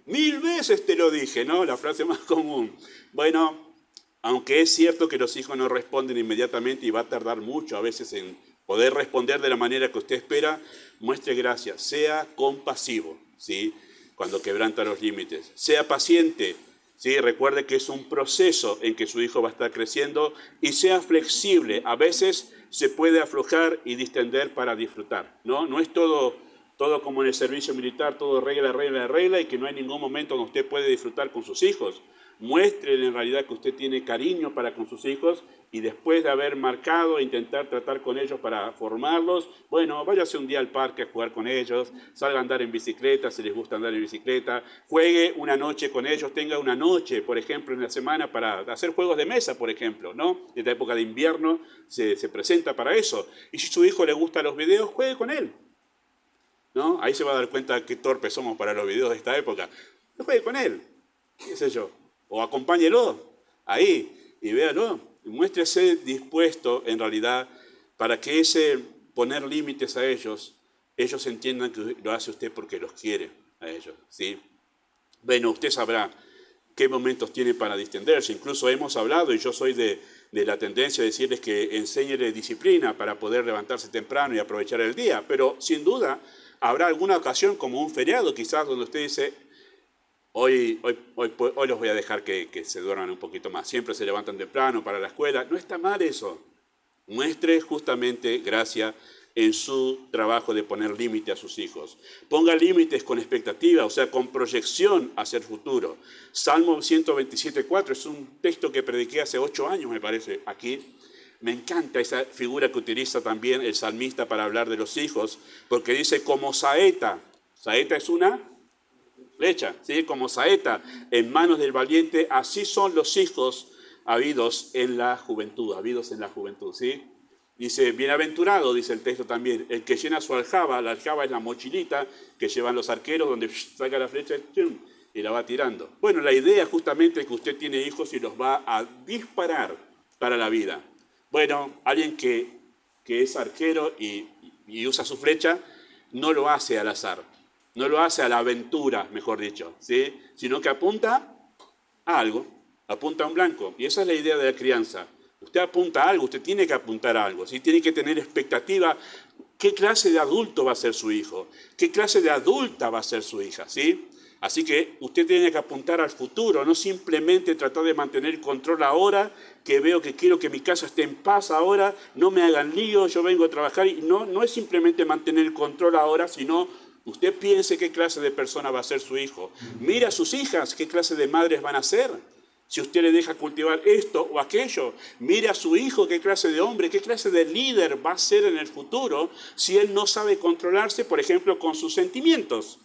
1000 veces te lo dije, ¿no? La frase más común. Bueno, aunque es cierto que los hijos no responden inmediatamente y va a tardar mucho a veces en poder responder de la manera que usted espera, muestre gracia, sea compasivo, ¿sí? Cuando quebranta los límites. Sea paciente ¿sí? Recuerde que es un proceso en que su hijo va a estar creciendo y sea flexible. A veces se puede aflojar y distender para disfrutar, ¿no? No es todo como en el servicio militar, todo regla, regla, regla, y que no hay ningún momento donde usted puede disfrutar con sus hijos. Muéstrele en realidad que usted tiene cariño para con sus hijos y después de haber marcado e intentar tratar con ellos para formarlos, bueno, váyase un día al parque a jugar con ellos, salga a andar en bicicleta si les gusta andar en bicicleta, juegue una noche con ellos, tenga una noche, por ejemplo, en la semana para hacer juegos de mesa, por ejemplo, ¿no? En esta época de invierno se presenta para eso. Y si su hijo le gustan los videos, juegue con él, ¿no? Ahí se va a dar cuenta qué torpes somos para los videos de esta época. No juegue con él, qué sé yo, o acompáñelo ahí y véalo, y muéstrese dispuesto en realidad para que ese poner límites a ellos entiendan que lo hace usted porque los quiere a ellos, ¿sí? Bueno, usted sabrá qué momentos tiene para distenderse. Incluso hemos hablado, y yo soy de la tendencia a decirles que enséñele disciplina para poder levantarse temprano y aprovechar el día, pero sin duda habrá alguna ocasión como un feriado quizás donde usted dice, hoy los voy a dejar que se duerman un poquito más. Siempre se levantan temprano para la escuela. No está mal eso. Muestre justamente gracia en su trabajo de poner límite a sus hijos. Ponga límites con expectativa, o sea, con proyección hacia el futuro. Salmo 127:4 es un texto que prediqué hace 8 años, me parece, aquí. Me encanta esa figura que utiliza también el salmista para hablar de los hijos, porque dice como saeta. Saeta es una flecha, ¿sí? Como saeta en manos del valiente, así son los hijos habidos en la juventud, ¿sí? Dice, bienaventurado, dice el texto también, el que llena su aljaba. La aljaba es la mochilita que llevan los arqueros donde saca la flecha y la va tirando. Bueno, la idea justamente es que usted tiene hijos y los va a disparar para la vida. Bueno, alguien que es arquero y usa su flecha, no lo hace al azar, no lo hace a la aventura, mejor dicho, ¿sí? Sino que apunta a algo, apunta a un blanco. Y esa es la idea de la crianza. Usted apunta a algo, usted tiene que apuntar a algo, ¿sí? Tiene que tener expectativa. ¿Qué clase de adulto va a ser su hijo? ¿Qué clase de adulta va a ser su hija? ¿Sí? Así que usted tiene que apuntar al futuro, no simplemente tratar de mantener el control ahora, que veo que quiero que mi casa esté en paz ahora, no me hagan lío, yo vengo a trabajar. Y no es simplemente mantener el control ahora, sino usted piense qué clase de persona va a ser su hijo. Mira a sus hijas, qué clase de madres van a ser. Si usted le deja cultivar esto o aquello, mire a su hijo qué clase de hombre, qué clase de líder va a ser en el futuro si él no sabe controlarse, por ejemplo, con sus sentimientos.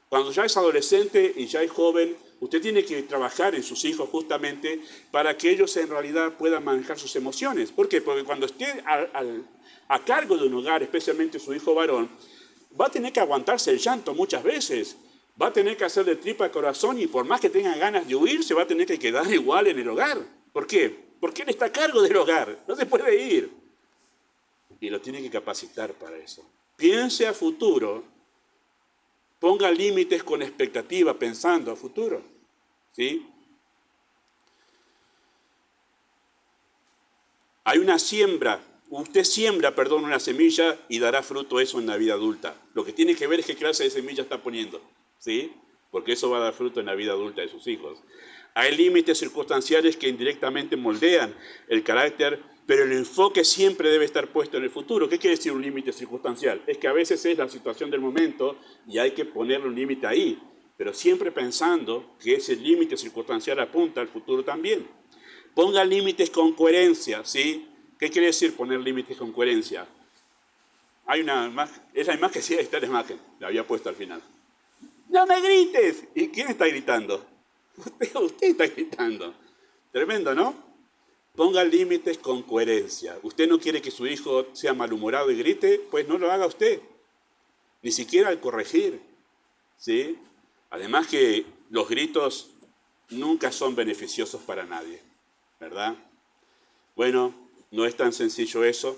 Cuando ya es adolescente y ya es joven, usted tiene que trabajar en sus hijos justamente para que ellos en realidad puedan manejar sus emociones. ¿Por qué? Porque cuando esté a cargo de un hogar, especialmente su hijo varón, va a tener que aguantarse el llanto muchas veces. Va a tener que hacer de tripa de corazón y por más que tenga ganas de huir, se va a tener que quedar igual en el hogar. ¿Por qué? Porque él está a cargo del hogar, no se puede ir. Y lo tiene que capacitar para eso. Piense a futuro, ponga límites con expectativa, pensando a futuro. ¿Sí? Hay una siembra. Usted siembra, una semilla y dará fruto eso en la vida adulta. Lo que tiene que ver es qué clase de semilla está poniendo, ¿sí? Porque eso va a dar fruto en la vida adulta de sus hijos. Hay límites circunstanciales que indirectamente moldean el carácter, pero el enfoque siempre debe estar puesto en el futuro. ¿Qué quiere decir un límite circunstancial? Es que a veces es la situación del momento y hay que ponerle un límite ahí, pero siempre pensando que ese límite circunstancial apunta al futuro también. Ponga límites con coherencia, ¿sí? ¿Qué quiere decir poner límites con coherencia? Hay una imagen, es la imagen, sí, ahí está la imagen, la había puesto al final. ¡No me grites! ¿Y quién está gritando? Usted está gritando. Tremendo, ¿no? Ponga límites con coherencia. Usted no quiere que su hijo sea malhumorado y grite, pues no lo haga usted. Ni siquiera al corregir, ¿sí? Además que los gritos nunca son beneficiosos para nadie, ¿verdad? Bueno, no es tan sencillo eso,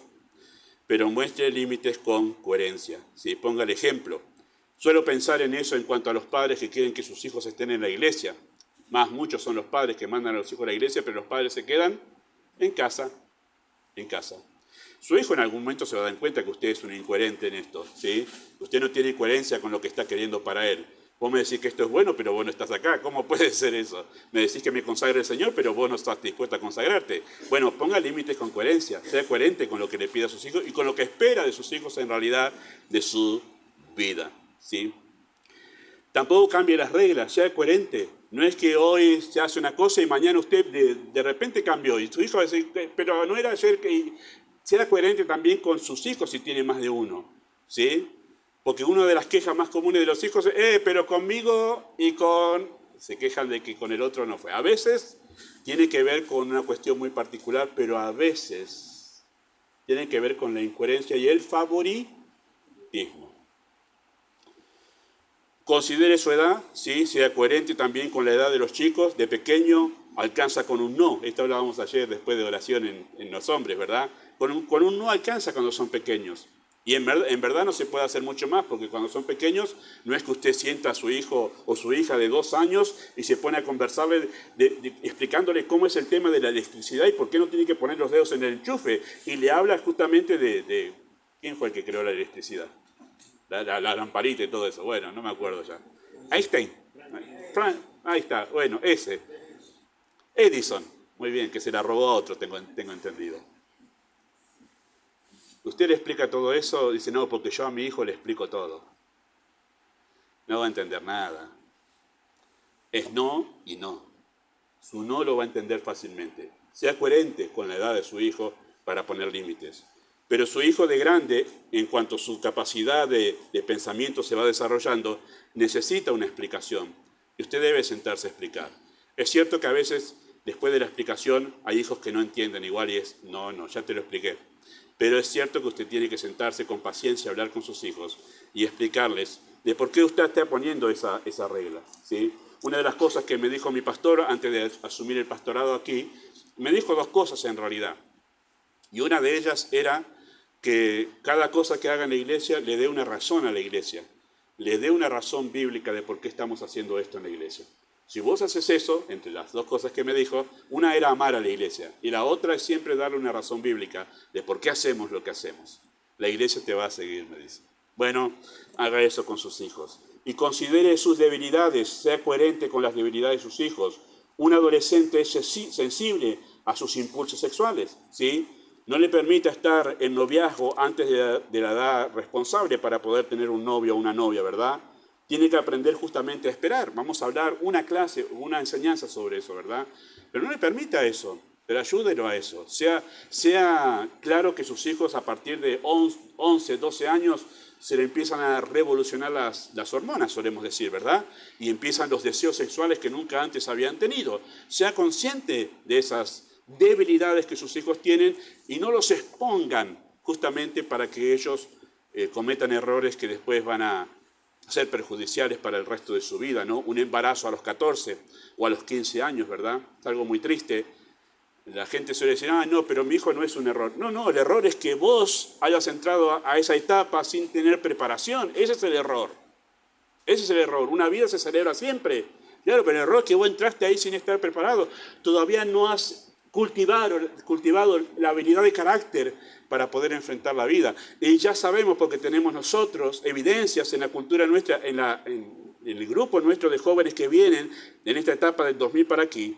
pero muestre límites con coherencia, ¿sí? Ponga el ejemplo. Suelo pensar en eso en cuanto a los padres que quieren que sus hijos estén en la iglesia. Muchos son los padres que mandan a los hijos a la iglesia, pero los padres se quedan en casa, en casa. Su hijo en algún momento se va a dar cuenta que usted es un incoherente en esto, ¿sí? Usted no tiene coherencia con lo que está queriendo para él. Vos me decís que esto es bueno, pero vos no estás acá. ¿Cómo puede ser eso? Me decís que me consagre el Señor, pero vos no estás dispuesta a consagrarte. Bueno, ponga límites con coherencia. Sea coherente con lo que le pide a sus hijos y con lo que espera de sus hijos en realidad de su vida, ¿sí? Tampoco cambie las reglas, sea coherente. No es que hoy se hace una cosa y mañana usted de repente cambió. Y su hijo va a decir, pero no era ayer que... Sea coherente también con sus hijos si tiene más de uno, ¿sí? Porque una de las quejas más comunes de los hijos es, pero conmigo y con... Se quejan de que con el otro no fue. A veces tiene que ver con una cuestión muy particular, pero a veces tiene que ver con la incoherencia y el favoritismo. Considere su edad, ¿sí? Sea coherente también con la edad de los chicos. De pequeño alcanza con un no. Esto hablábamos ayer después de oración en los hombres, ¿verdad? Con un no alcanza cuando son pequeños. Y en verdad no se puede hacer mucho más, porque cuando son pequeños no es que usted sienta a su hijo o su hija de 2 años y se pone a conversarle explicándole cómo es el tema de la electricidad y por qué no tiene que poner los dedos en el enchufe. Y le habla justamente de ¿quién fue el que creó la electricidad? La lamparita y todo eso. Bueno, no me acuerdo ya. Einstein. Ahí está. Bueno, ese. Edison. Muy bien, que se la robó a otro, tengo entendido. Usted le explica todo eso, dice, no, porque yo a mi hijo le explico todo. No va a entender nada. Es no y no. Su no lo va a entender fácilmente. Sea coherente con la edad de su hijo para poner límites. Pero su hijo de grande, en cuanto su capacidad de pensamiento se va desarrollando, necesita una explicación. Y usted debe sentarse a explicar. Es cierto que a veces, después de la explicación, hay hijos que no entienden igual y es, no, ya te lo expliqué. Pero es cierto que usted tiene que sentarse con paciencia, hablar con sus hijos y explicarles de por qué usted está poniendo esa regla, ¿sí? Una de las cosas que me dijo mi pastor antes de asumir el pastorado aquí, me dijo 2 cosas en realidad. Y una de ellas era que cada cosa que haga en la iglesia le dé una razón a la iglesia, le dé una razón bíblica de por qué estamos haciendo esto en la iglesia. Si vos haces eso, entre las 2 cosas que me dijo, una era amar a la iglesia y la otra es siempre darle una razón bíblica de por qué hacemos lo que hacemos. La iglesia te va a seguir, me dice. Bueno, haga eso con sus hijos y considere sus debilidades, sea coherente con las debilidades de sus hijos. Un adolescente es sensible a sus impulsos sexuales, ¿sí? No le permita estar en noviazgo antes de la edad responsable para poder tener un novio o una novia, ¿verdad? Tiene que aprender justamente a esperar. Vamos a hablar una clase, una enseñanza sobre eso, ¿verdad? Pero no le permita eso, pero ayúdelo a eso. Sea claro que sus hijos a partir de 11, 12 años se le empiezan a revolucionar las hormonas, solemos decir, ¿verdad? Y empiezan los deseos sexuales que nunca antes habían tenido. Sea consciente de esas debilidades que sus hijos tienen y no los expongan justamente para que ellos cometan errores que después van a ser perjudiciales para el resto de su vida, ¿no? Un embarazo a los 14 o a los 15 años, ¿verdad? Es algo muy triste. La gente suele decir, no, pero mi hijo no es un error. No, el error es que vos hayas entrado a esa etapa sin tener preparación. Ese es el error. Ese es el error. Una vida se celebra siempre. Claro, pero el error es que vos entraste ahí sin estar preparado. Todavía no has cultivado la habilidad de carácter para poder enfrentar la vida. Y ya sabemos, porque tenemos nosotros evidencias en la cultura nuestra, en el grupo nuestro de jóvenes que vienen en esta etapa del 2000 para aquí,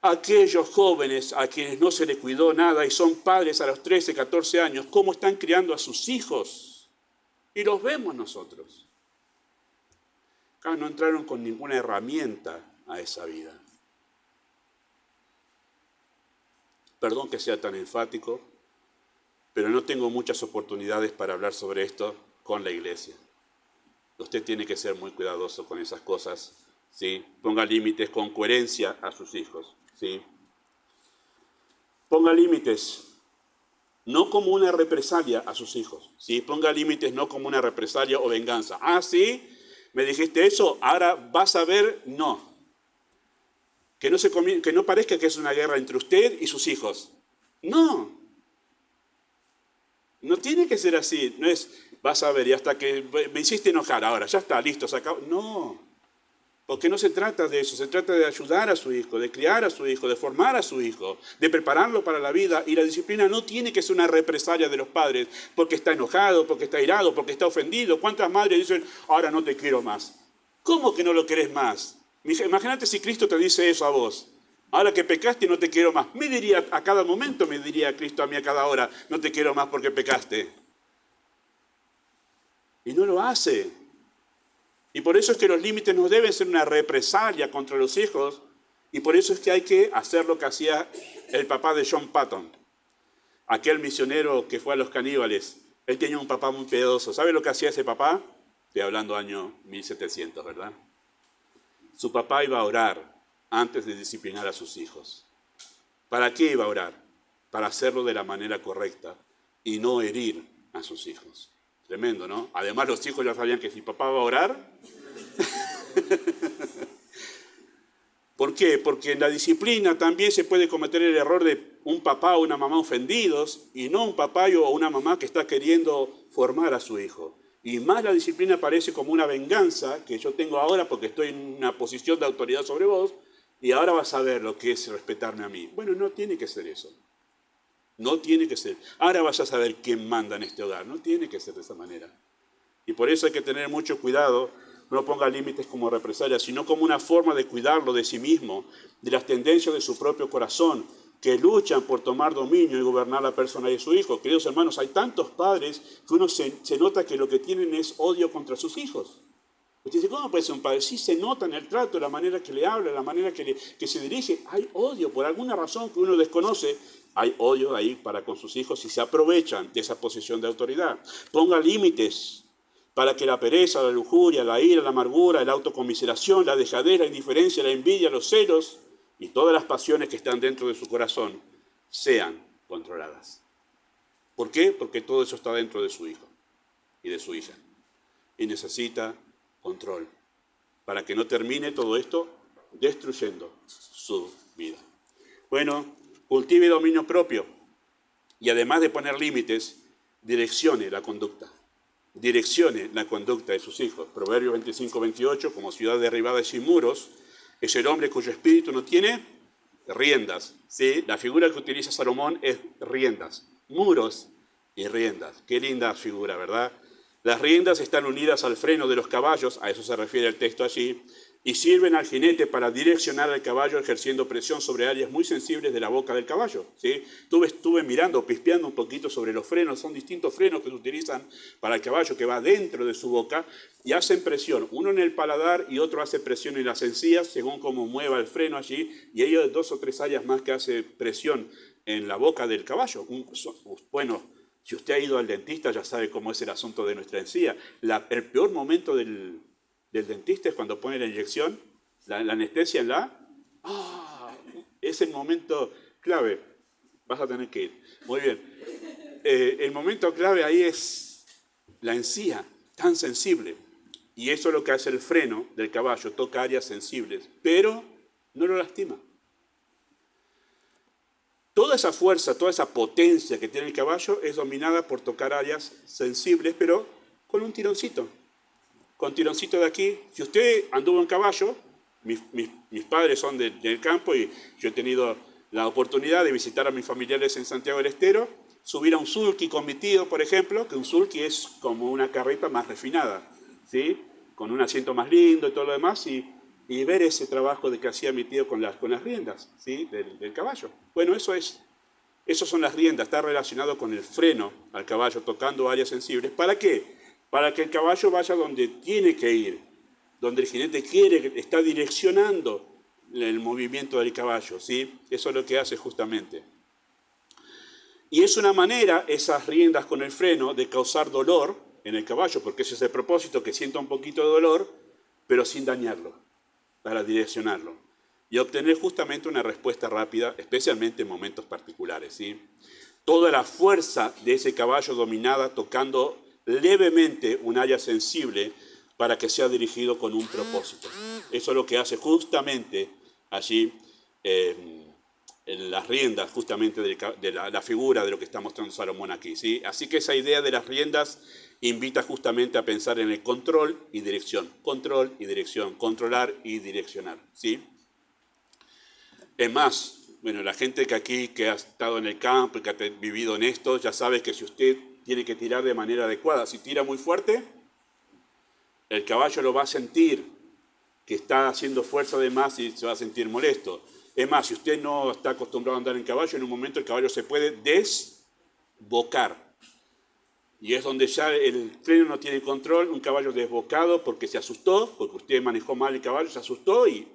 aquellos jóvenes a quienes no se les cuidó nada y son padres a los 13, 14 años, cómo están criando a sus hijos. Y los vemos nosotros. Acá no entraron con ninguna herramienta a esa vida. Perdón que sea tan enfático, pero no tengo muchas oportunidades para hablar sobre esto con la iglesia. Usted tiene que ser muy cuidadoso con esas cosas, ¿sí? Ponga límites con coherencia a sus hijos, ¿sí? Ponga límites, no como una represalia a sus hijos, ¿sí? Ponga límites no como una represalia o venganza. ¿Sí? ¿Me dijiste eso? Ahora vas a ver, no. Que no parezca que es una guerra entre usted y sus hijos. No. No tiene que ser así. No es, vas a ver, y hasta que me hiciste enojar, ahora ya está, listo, se acabó. No. Porque no se trata de eso. Se trata de ayudar a su hijo, de criar a su hijo, de formar a su hijo, de prepararlo para la vida. Y la disciplina no tiene que ser una represalia de los padres porque está enojado, porque está irado, porque está ofendido. ¿Cuántas madres dicen, ahora no te quiero más? ¿Cómo que no lo querés más? Imagínate si Cristo te dice eso a vos. Ahora que pecaste no te quiero más. Me diría a cada momento, me diría Cristo a mí a cada hora, no te quiero más porque pecaste. Y no lo hace. Y por eso es que los límites no deben ser una represalia contra los hijos. Y por eso es que hay que hacer lo que hacía el papá de John Patton. Aquel misionero que fue a los caníbales. Él tenía un papá muy piadoso. ¿Sabe lo que hacía ese papá? Estoy hablando año 1700, ¿verdad? Su papá iba a orar antes de disciplinar a sus hijos. ¿Para qué iba a orar? Para hacerlo de la manera correcta y no herir a sus hijos. Tremendo, ¿no? Además los hijos ya sabían que si papá va a orar... ¿Por qué? Porque en la disciplina también se puede cometer el error de un papá o una mamá ofendidos y no un papá o una mamá que está queriendo formar a su hijo. Y más la disciplina parece como una venganza que yo tengo ahora porque estoy en una posición de autoridad sobre vos y ahora vas a ver lo que es respetarme a mí. Bueno, no tiene que ser eso. No tiene que ser. Ahora vas a saber quién manda en este hogar. No tiene que ser de esa manera. Y por eso hay que tener mucho cuidado. No ponga límites como represalia, sino como una forma de cuidarlo de sí mismo, de las tendencias de su propio corazón, que luchan por tomar dominio y gobernar la persona de su hijo. Queridos hermanos, hay tantos padres que uno se nota que lo que tienen es odio contra sus hijos. Usted dice, ¿cómo puede ser un padre? Sí se nota en el trato, la manera que le habla, la manera que se dirige. Hay odio, por alguna razón que uno desconoce. Hay odio ahí para con sus hijos y se aprovechan de esa posición de autoridad. Ponga límites para que la pereza, la lujuria, la ira, la amargura, la autocomiseración, la dejadez, la indiferencia, la envidia, los celos y todas las pasiones que están dentro de su corazón sean controladas. ¿Por qué? Porque todo eso está dentro de su hijo y de su hija. Y necesita control para que no termine todo esto destruyendo su vida. Bueno, cultive dominio propio y además de poner límites, direccione la conducta. Direccione la conducta de sus hijos. Proverbios 25-28, como ciudad derribada y sin muros, es el hombre cuyo espíritu no tiene riendas. ¿Sí? La figura que utiliza Salomón es riendas, muros y riendas. Qué linda figura, ¿verdad? Las riendas están unidas al freno de los caballos, a eso se refiere el texto allí, y sirven al jinete para direccionar al caballo ejerciendo presión sobre áreas muy sensibles de la boca del caballo. ¿Sí? Estuve mirando, pispeando un poquito sobre los frenos, son distintos frenos que se utilizan para el caballo que va dentro de su boca y hacen presión, uno en el paladar y otro hace presión en las encías según cómo mueva el freno allí y hay 2 o 3 áreas más que hace presión en la boca del caballo. Bueno, si usted ha ido al dentista ya sabe cómo es el asunto de nuestra encía. El peor momento del dentista es cuando pone la inyección, la anestesia en es el momento clave. Vas a tener que ir. Muy bien. El momento clave ahí es la encía, tan sensible. Y eso es lo que hace el freno del caballo, toca áreas sensibles, pero no lo lastima. Toda esa fuerza, toda esa potencia que tiene el caballo es dominada por tocar áreas sensibles, pero con un tironcito. Con tironcito de aquí. Si usted anduvo en caballo, mis padres son del campo y yo he tenido la oportunidad de visitar a mis familiares en Santiago del Estero, subir a un sulky con mi tío, por ejemplo, que un sulky es como una carreta más refinada, ¿sí? Con un asiento más lindo y todo lo demás, y ver ese trabajo de que hacía mi tío con las riendas, ¿sí? del caballo. Bueno, esas son las riendas, está relacionado con el freno al caballo, tocando áreas sensibles. ¿Para qué? Para que el caballo vaya donde tiene que ir, donde el jinete está direccionando el movimiento del caballo, ¿sí? Eso es lo que hace justamente. Y es una manera, esas riendas con el freno, de causar dolor en el caballo, porque ese es el propósito, que sienta un poquito de dolor, pero sin dañarlo, para direccionarlo. Y obtener justamente una respuesta rápida, especialmente en momentos particulares, ¿sí? Toda la fuerza de ese caballo dominada tocando levemente un área sensible para que sea dirigido con un propósito. Eso es lo que hace justamente allí en las riendas justamente de la figura de lo que está mostrando Salomón aquí, ¿sí? Así que esa idea de las riendas invita justamente a pensar en el control y dirección. Control y dirección, controlar y direccionar, ¿sí? Es más, bueno, la gente que ha estado en el campo y que ha vivido en esto, ya sabe que si usted tiene que tirar de manera adecuada, si tira muy fuerte, el caballo lo va a sentir que está haciendo fuerza de más y se va a sentir molesto. Es más, si usted no está acostumbrado a andar en caballo, en un momento el caballo se puede desbocar. Y es donde ya el freno no tiene control, un caballo desbocado porque se asustó, porque usted manejó mal el caballo, se asustó y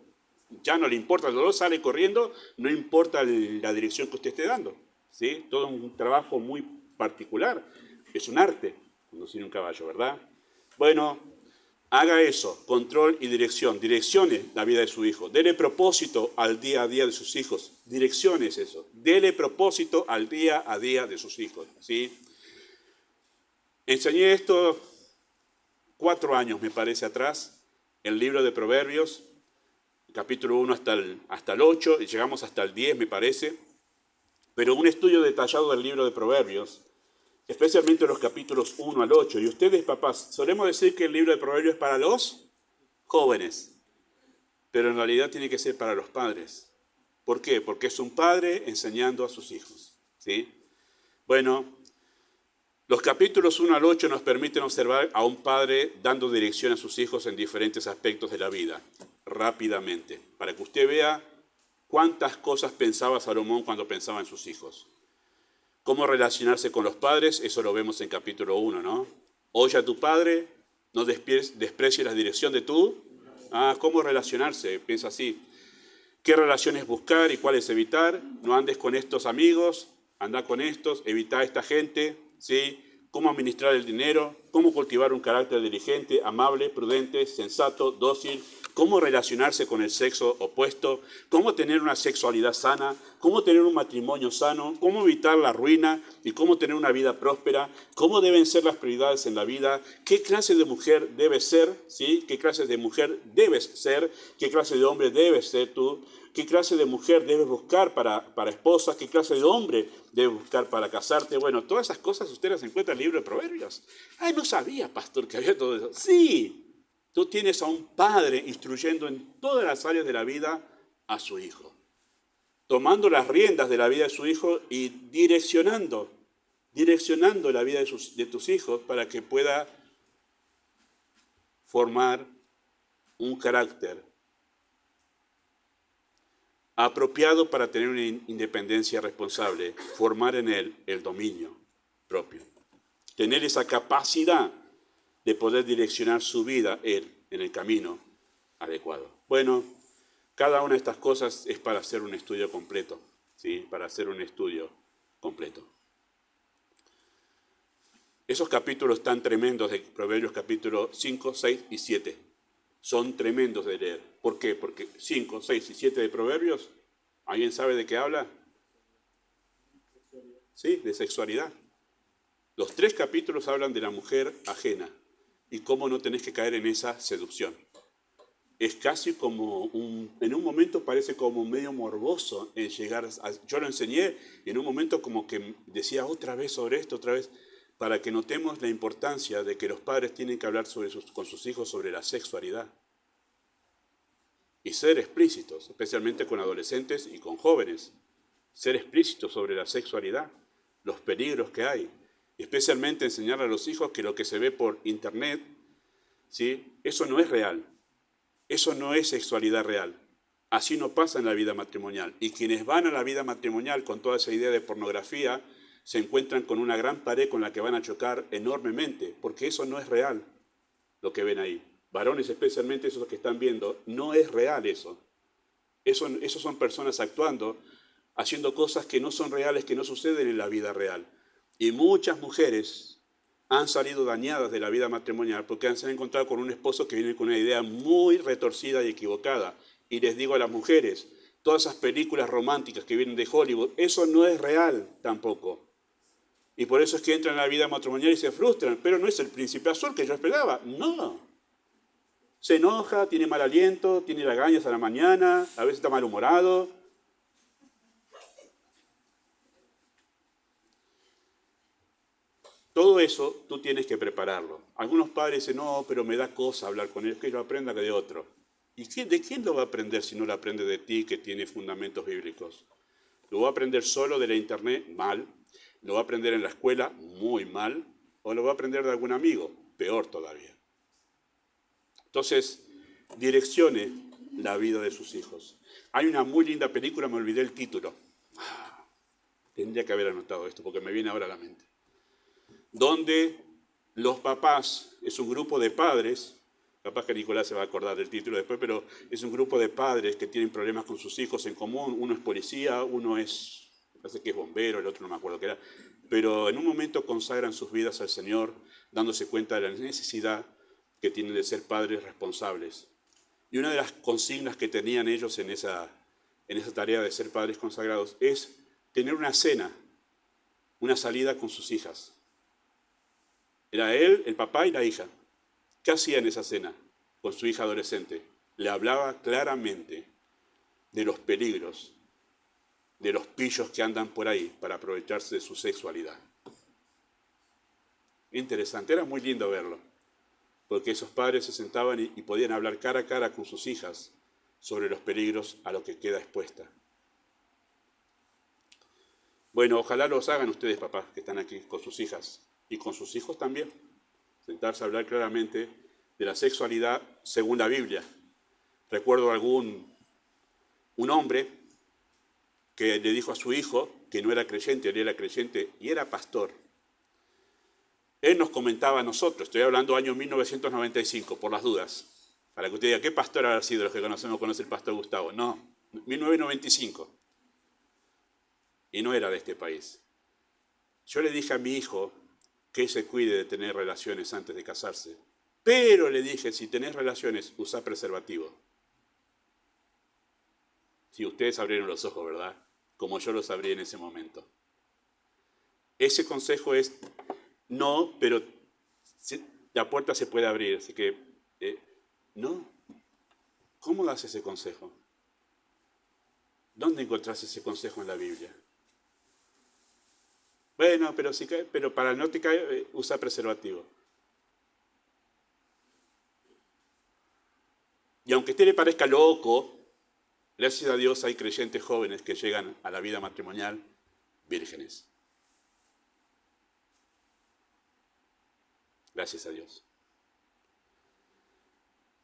ya no le importa el dolor, sale corriendo, no importa la dirección que usted esté dando. ¿Sí? Todo un trabajo muy particular, es un arte conducir un caballo, ¿verdad? Bueno, haga eso, control y dirección. Direccione la vida de su hijo. Dele propósito al día a día de sus hijos. Direcciones eso. Dele propósito al día a día de sus hijos. ¿Sí? Enseñé esto 4 años, me parece, atrás, el libro de Proverbios, capítulo 1 hasta el 8, y llegamos hasta el 10, me parece. Pero un estudio detallado del libro de Proverbios, especialmente los capítulos 1 al 8. Y ustedes, papás, solemos decir que el libro de Proverbios es para los jóvenes, pero en realidad tiene que ser para los padres. ¿Por qué? Porque es un padre enseñando a sus hijos. ¿Sí? Bueno, los capítulos 1 al 8 nos permiten observar a un padre dando dirección a sus hijos en diferentes aspectos de la vida, rápidamente, para que usted vea cuántas cosas pensaba Salomón cuando pensaba en sus hijos. Cómo relacionarse con los padres, eso lo vemos en capítulo 1, ¿no? Oye a tu padre, no desprecies la dirección de tú. ¿Cómo relacionarse? Piensa así. ¿Qué relaciones buscar y cuáles evitar? No andes con estos amigos, anda con estos, evita a esta gente, ¿sí? Cómo administrar el dinero, cómo cultivar un carácter diligente, amable, prudente, sensato, dócil, cómo relacionarse con el sexo opuesto, cómo tener una sexualidad sana, cómo tener un matrimonio sano, cómo evitar la ruina y cómo tener una vida próspera, cómo deben ser las prioridades en la vida, qué clase de mujer debes ser, ¿sí? ¿Qué clase de mujer debes ser? ¿Qué clase de hombre debes ser tú? ¿Qué clase de mujer debes buscar para esposa? ¿Qué clase de hombre debes buscar para casarte? Bueno, todas esas cosas usted las encuentra en el libro de Proverbios. Ay, no sabía, pastor, que había todo eso. Sí, tú tienes a un padre instruyendo en todas las áreas de la vida a su hijo, tomando las riendas de la vida de su hijo y direccionando la vida de tus hijos para que pueda formar un carácter apropiado para tener una independencia responsable, formar en él el dominio propio, tener esa capacidad de poder direccionar su vida él en el camino adecuado. Bueno, cada una de estas cosas es para hacer un estudio completo, ¿sí? Para hacer un estudio completo. Esos capítulos tan tremendos de Proverbios, capítulos 5, 6 y 7, son tremendos de leer. ¿Por qué? Porque 5, 6 y 7 de Proverbios, ¿alguien sabe de qué habla? Sí, de sexualidad. Los 3 capítulos hablan de la mujer ajena y cómo no tenés que caer en esa seducción. Es casi como en un momento parece como medio morboso en llegar yo lo enseñé y en un momento como que decía otra vez sobre esto, otra vez, para que notemos la importancia de que los padres tienen que hablar con sus hijos sobre la sexualidad. Y ser explícitos, especialmente con adolescentes y con jóvenes. Ser explícitos sobre la sexualidad, los peligros que hay. Y especialmente enseñar a los hijos que lo que se ve por internet, ¿sí? Eso no es real. Eso no es sexualidad real. Así no pasa en la vida matrimonial. Y quienes van a la vida matrimonial con toda esa idea de pornografía, se encuentran con una gran pared con la que van a chocar enormemente, porque eso no es real, lo que ven ahí. Varones especialmente, esos que están viendo, no es real eso. Esos son personas actuando, haciendo cosas que no son reales, que no suceden en la vida real. Y muchas mujeres han salido dañadas de la vida matrimonial porque se han encontrado con un esposo que viene con una idea muy retorcida y equivocada. Y les digo a las mujeres, todas esas películas románticas que vienen de Hollywood, eso no es real tampoco. Y por eso es que entran en la vida matrimonial y se frustran, pero no es el príncipe azul que yo esperaba, no. Se enoja, tiene mal aliento, tiene lagañas a la mañana, a veces está malhumorado. Todo eso tú tienes que prepararlo. Algunos padres dicen, no, pero me da cosa hablar con él, que lo aprenda de otro. ¿Y de quién lo va a aprender si no lo aprende de ti, que tiene fundamentos bíblicos? ¿Lo va a aprender solo de la internet? Mal. ¿Lo va a aprender en la escuela? Muy mal. ¿O lo va a aprender de algún amigo? Peor todavía. Entonces, direccione la vida de sus hijos. Hay una muy linda película, me olvidé el título. Tendría que haber anotado esto porque me viene ahora a la mente. Donde los papás, es un grupo de padres, capaz que Nicolás se va a acordar del título después, pero es un grupo de padres que tienen problemas con sus hijos en común. Uno es policía, uno es, parece que es bombero, el otro no me acuerdo qué era. Pero en un momento consagran sus vidas al Señor, dándose cuenta de la necesidad que tienen de ser padres responsables. Y una de las consignas que tenían ellos en esa tarea de ser padres consagrados es tener una cena, una salida con sus hijas. Era él, el papá y la hija. ¿Qué hacía en esa cena con su hija adolescente? Le hablaba claramente de los peligros, de los pillos que andan por ahí para aprovecharse de su sexualidad. Interesante, era muy lindo verlo, porque esos padres se sentaban y podían hablar cara a cara con sus hijas sobre los peligros a los que queda expuesta. Bueno, ojalá los hagan ustedes, papás, que están aquí con sus hijas y con sus hijos también. Sentarse a hablar claramente de la sexualidad según la Biblia. Recuerdo un hombre que le dijo a su hijo que no era creyente, él era creyente y era pastor. Él nos comentaba a nosotros, estoy hablando año 1995, por las dudas, para que usted diga, ¿qué pastor habrá sido? Los que conocemos conoce el pastor Gustavo. No, 1995. Y no era de este país. Yo le dije a mi hijo que se cuide de tener relaciones antes de casarse. Pero le dije, si tenés relaciones, usa preservativo. Si ustedes abrieron los ojos, ¿verdad? Como yo los abrí en ese momento. Ese consejo es, no, pero la puerta se puede abrir. Así que, no. ¿Cómo das ese consejo? ¿Dónde encontrás ese consejo en la Biblia? Bueno, pero para no te caer, usa preservativo. Y aunque a usted le parezca loco, gracias a Dios hay creyentes jóvenes que llegan a la vida matrimonial vírgenes. Gracias a Dios.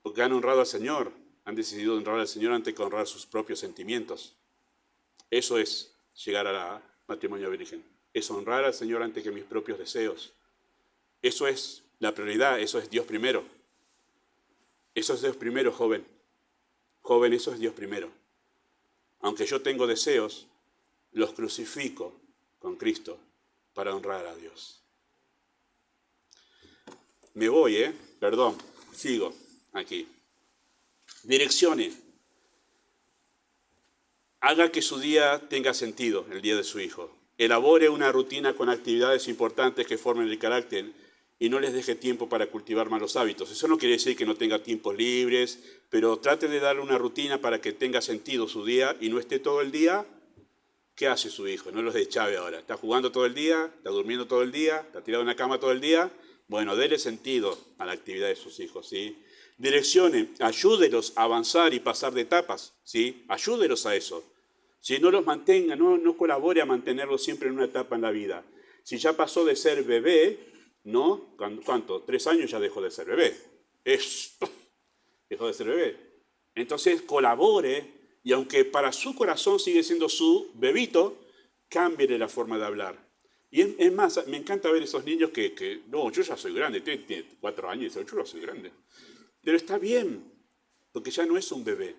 Porque han honrado al Señor, han decidido honrar al Señor antes que honrar sus propios sentimientos. Eso es llegar a la matrimonio virgen. Es honrar al Señor antes que mis propios deseos. Eso es la prioridad, eso es Dios primero. Eso es Dios primero, joven. Joven, eso es Dios primero. Aunque yo tengo deseos, los crucifico con Cristo para honrar a Dios. Me voy, perdón, sigo aquí. Direccione. Haga que su día tenga sentido, el día de su hijo. Elabore una rutina con actividades importantes que formen el carácter y no les deje tiempo para cultivar malos hábitos. Eso no quiere decir que no tenga tiempos libres, pero trate de darle una rutina para que tenga sentido su día y no esté todo el día. ¿Qué hace su hijo? No los de Chávez ahora. ¿Está jugando todo el día? ¿Está durmiendo todo el día? ¿Está tirado en la cama todo el día? Bueno, déle sentido a la actividad de sus hijos, ¿sí? Direccione, ayúdelos a avanzar y pasar de etapas, ¿sí? Ayúdelos a eso. Si no los mantenga, no colabore a mantenerlos siempre en una etapa en la vida. Si ya pasó de ser bebé, ¿no? ¿Cuánto? 3 años ya dejó de ser bebé. Dejó de ser bebé. Entonces colabore y aunque para su corazón sigue siendo su bebito, cámbiele la forma de hablar. Y es más, me encanta ver esos niños que no, yo ya soy grande, tiene 4 años y dice, yo no soy grande. Pero está bien, porque ya no es un bebé,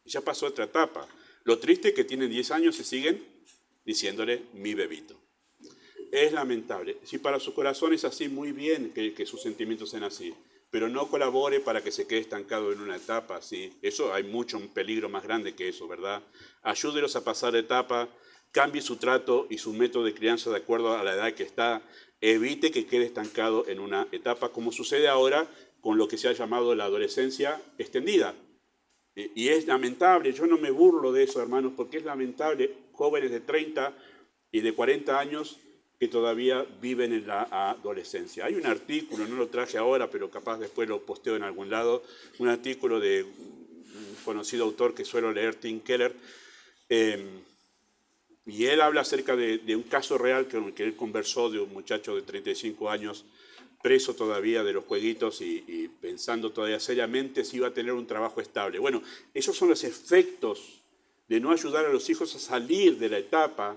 ya pasó otra etapa. Lo triste es que tienen 10 años y siguen diciéndole mi bebito. Es lamentable. Si para su corazón es así, muy bien que sus sentimientos sean así, pero no colabore para que se quede estancado en una etapa así. Eso hay un peligro más grande que eso, ¿verdad? Ayúdelos a pasar de etapa, cambie su trato y su método de crianza de acuerdo a la edad que está, evite que quede estancado en una etapa, como sucede ahora con lo que se ha llamado la adolescencia extendida. Y es lamentable, yo no me burlo de eso, hermanos, porque es lamentable jóvenes de 30 y de 40 años que todavía viven en la adolescencia. Hay un artículo, no lo traje ahora, pero capaz después lo posteo en algún lado, un artículo de un conocido autor que suelo leer, Tim Keller, y él habla acerca de un caso real que él conversó de un muchacho de 35 años preso todavía de los jueguitos y pensando todavía seriamente si iba a tener un trabajo estable. Bueno, esos son los efectos de no ayudar a los hijos a salir de la etapa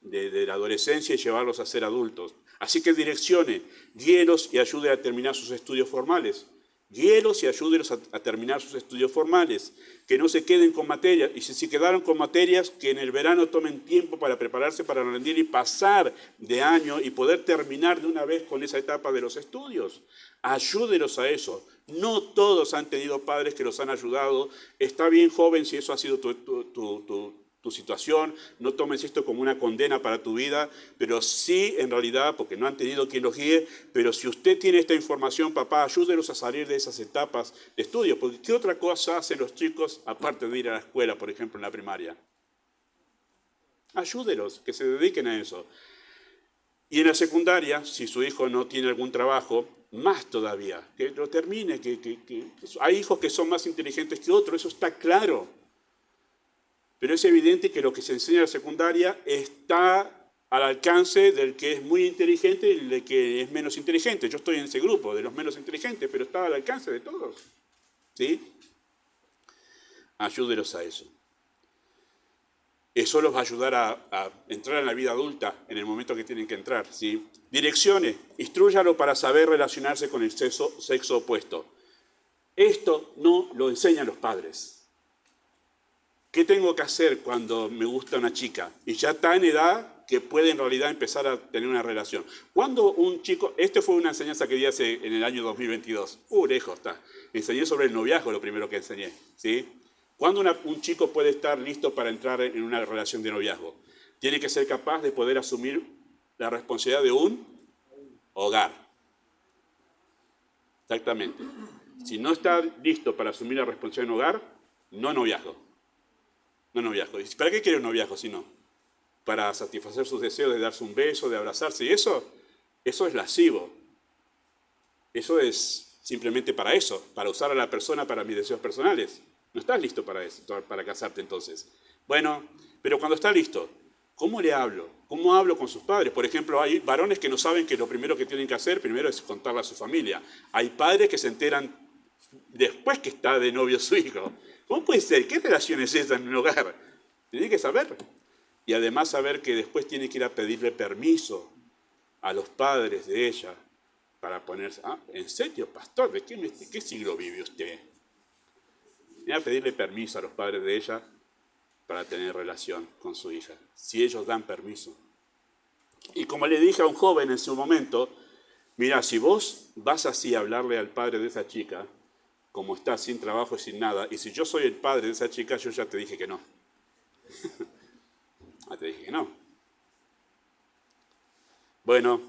de la adolescencia y llevarlos a ser adultos. Así que direccione, guíelos y ayude a terminar sus estudios formales. Guíelos y ayúdelos a terminar sus estudios formales. Que no se queden con materias. Y si quedaron con materias, que en el verano tomen tiempo para prepararse para rendir y pasar de año y poder terminar de una vez con esa etapa de los estudios. Ayúdelos a eso. No todos han tenido padres que los han ayudado. Está bien, joven, si eso ha sido tu situación, no tomes esto como una condena para tu vida, pero sí, en realidad, porque no han tenido quien los guíe, pero si usted tiene esta información, papá, ayúdelos a salir de esas etapas de estudio, porque ¿qué otra cosa hacen los chicos aparte de ir a la escuela, por ejemplo, en la primaria? Ayúdelos, que se dediquen a eso. Y en la secundaria, si su hijo no tiene algún trabajo, más todavía, que lo termine, hay hijos que son más inteligentes que otros, eso está claro. Pero es evidente que lo que se enseña en la secundaria está al alcance del que es muy inteligente y del que es menos inteligente. Yo estoy en ese grupo de los menos inteligentes, pero está al alcance de todos. ¿Sí? Ayúdelos a eso. Eso los va a ayudar a entrar en la vida adulta en el momento que tienen que entrar. ¿Sí? Direccione, instrúyalo para saber relacionarse con el sexo opuesto. Esto no lo enseñan los padres. ¿Qué tengo que hacer cuando me gusta una chica? Y ya está en edad que puede en realidad empezar a tener una relación. Cuando un chico, esto fue una enseñanza que di hace en el año 2022, lejos está, enseñé sobre el noviazgo, lo primero que enseñé, ¿sí? ¿Cuándo un chico puede estar listo para entrar en una relación de noviazgo? Tiene que ser capaz de poder asumir la responsabilidad de un hogar. Exactamente. Si no está listo para asumir la responsabilidad de un hogar, no noviazgo. No noviazgo. ¿Para qué quiere un noviazgo si no? Para satisfacer sus deseos de darse un beso, de abrazarse. Y eso es lascivo. Eso es simplemente para eso, para usar a la persona para mis deseos personales. No estás listo para eso, para casarte entonces. Bueno, pero cuando está listo, ¿cómo le hablo? ¿Cómo hablo con sus padres? Por ejemplo, hay varones que no saben que lo primero que tienen que hacer primero es contarle a su familia. Hay padres que se enteran después que está de novio su hijo. ¿Cómo puede ser? ¿Qué relación es esa en un hogar? Tiene que saber. Y además saber que después tiene que ir a pedirle permiso a los padres de ella para ponerse... ¿En serio, pastor? ¿De qué siglo vive usted? Ir a pedirle permiso a los padres de ella para tener relación con su hija, si ellos dan permiso. Y como le dije a un joven en su momento, mira, si vos vas así a hablarle al padre de esa chica, como está sin trabajo y sin nada, y si yo soy el padre de esa chica, yo ya te dije que no. Ya te dije que no. Bueno,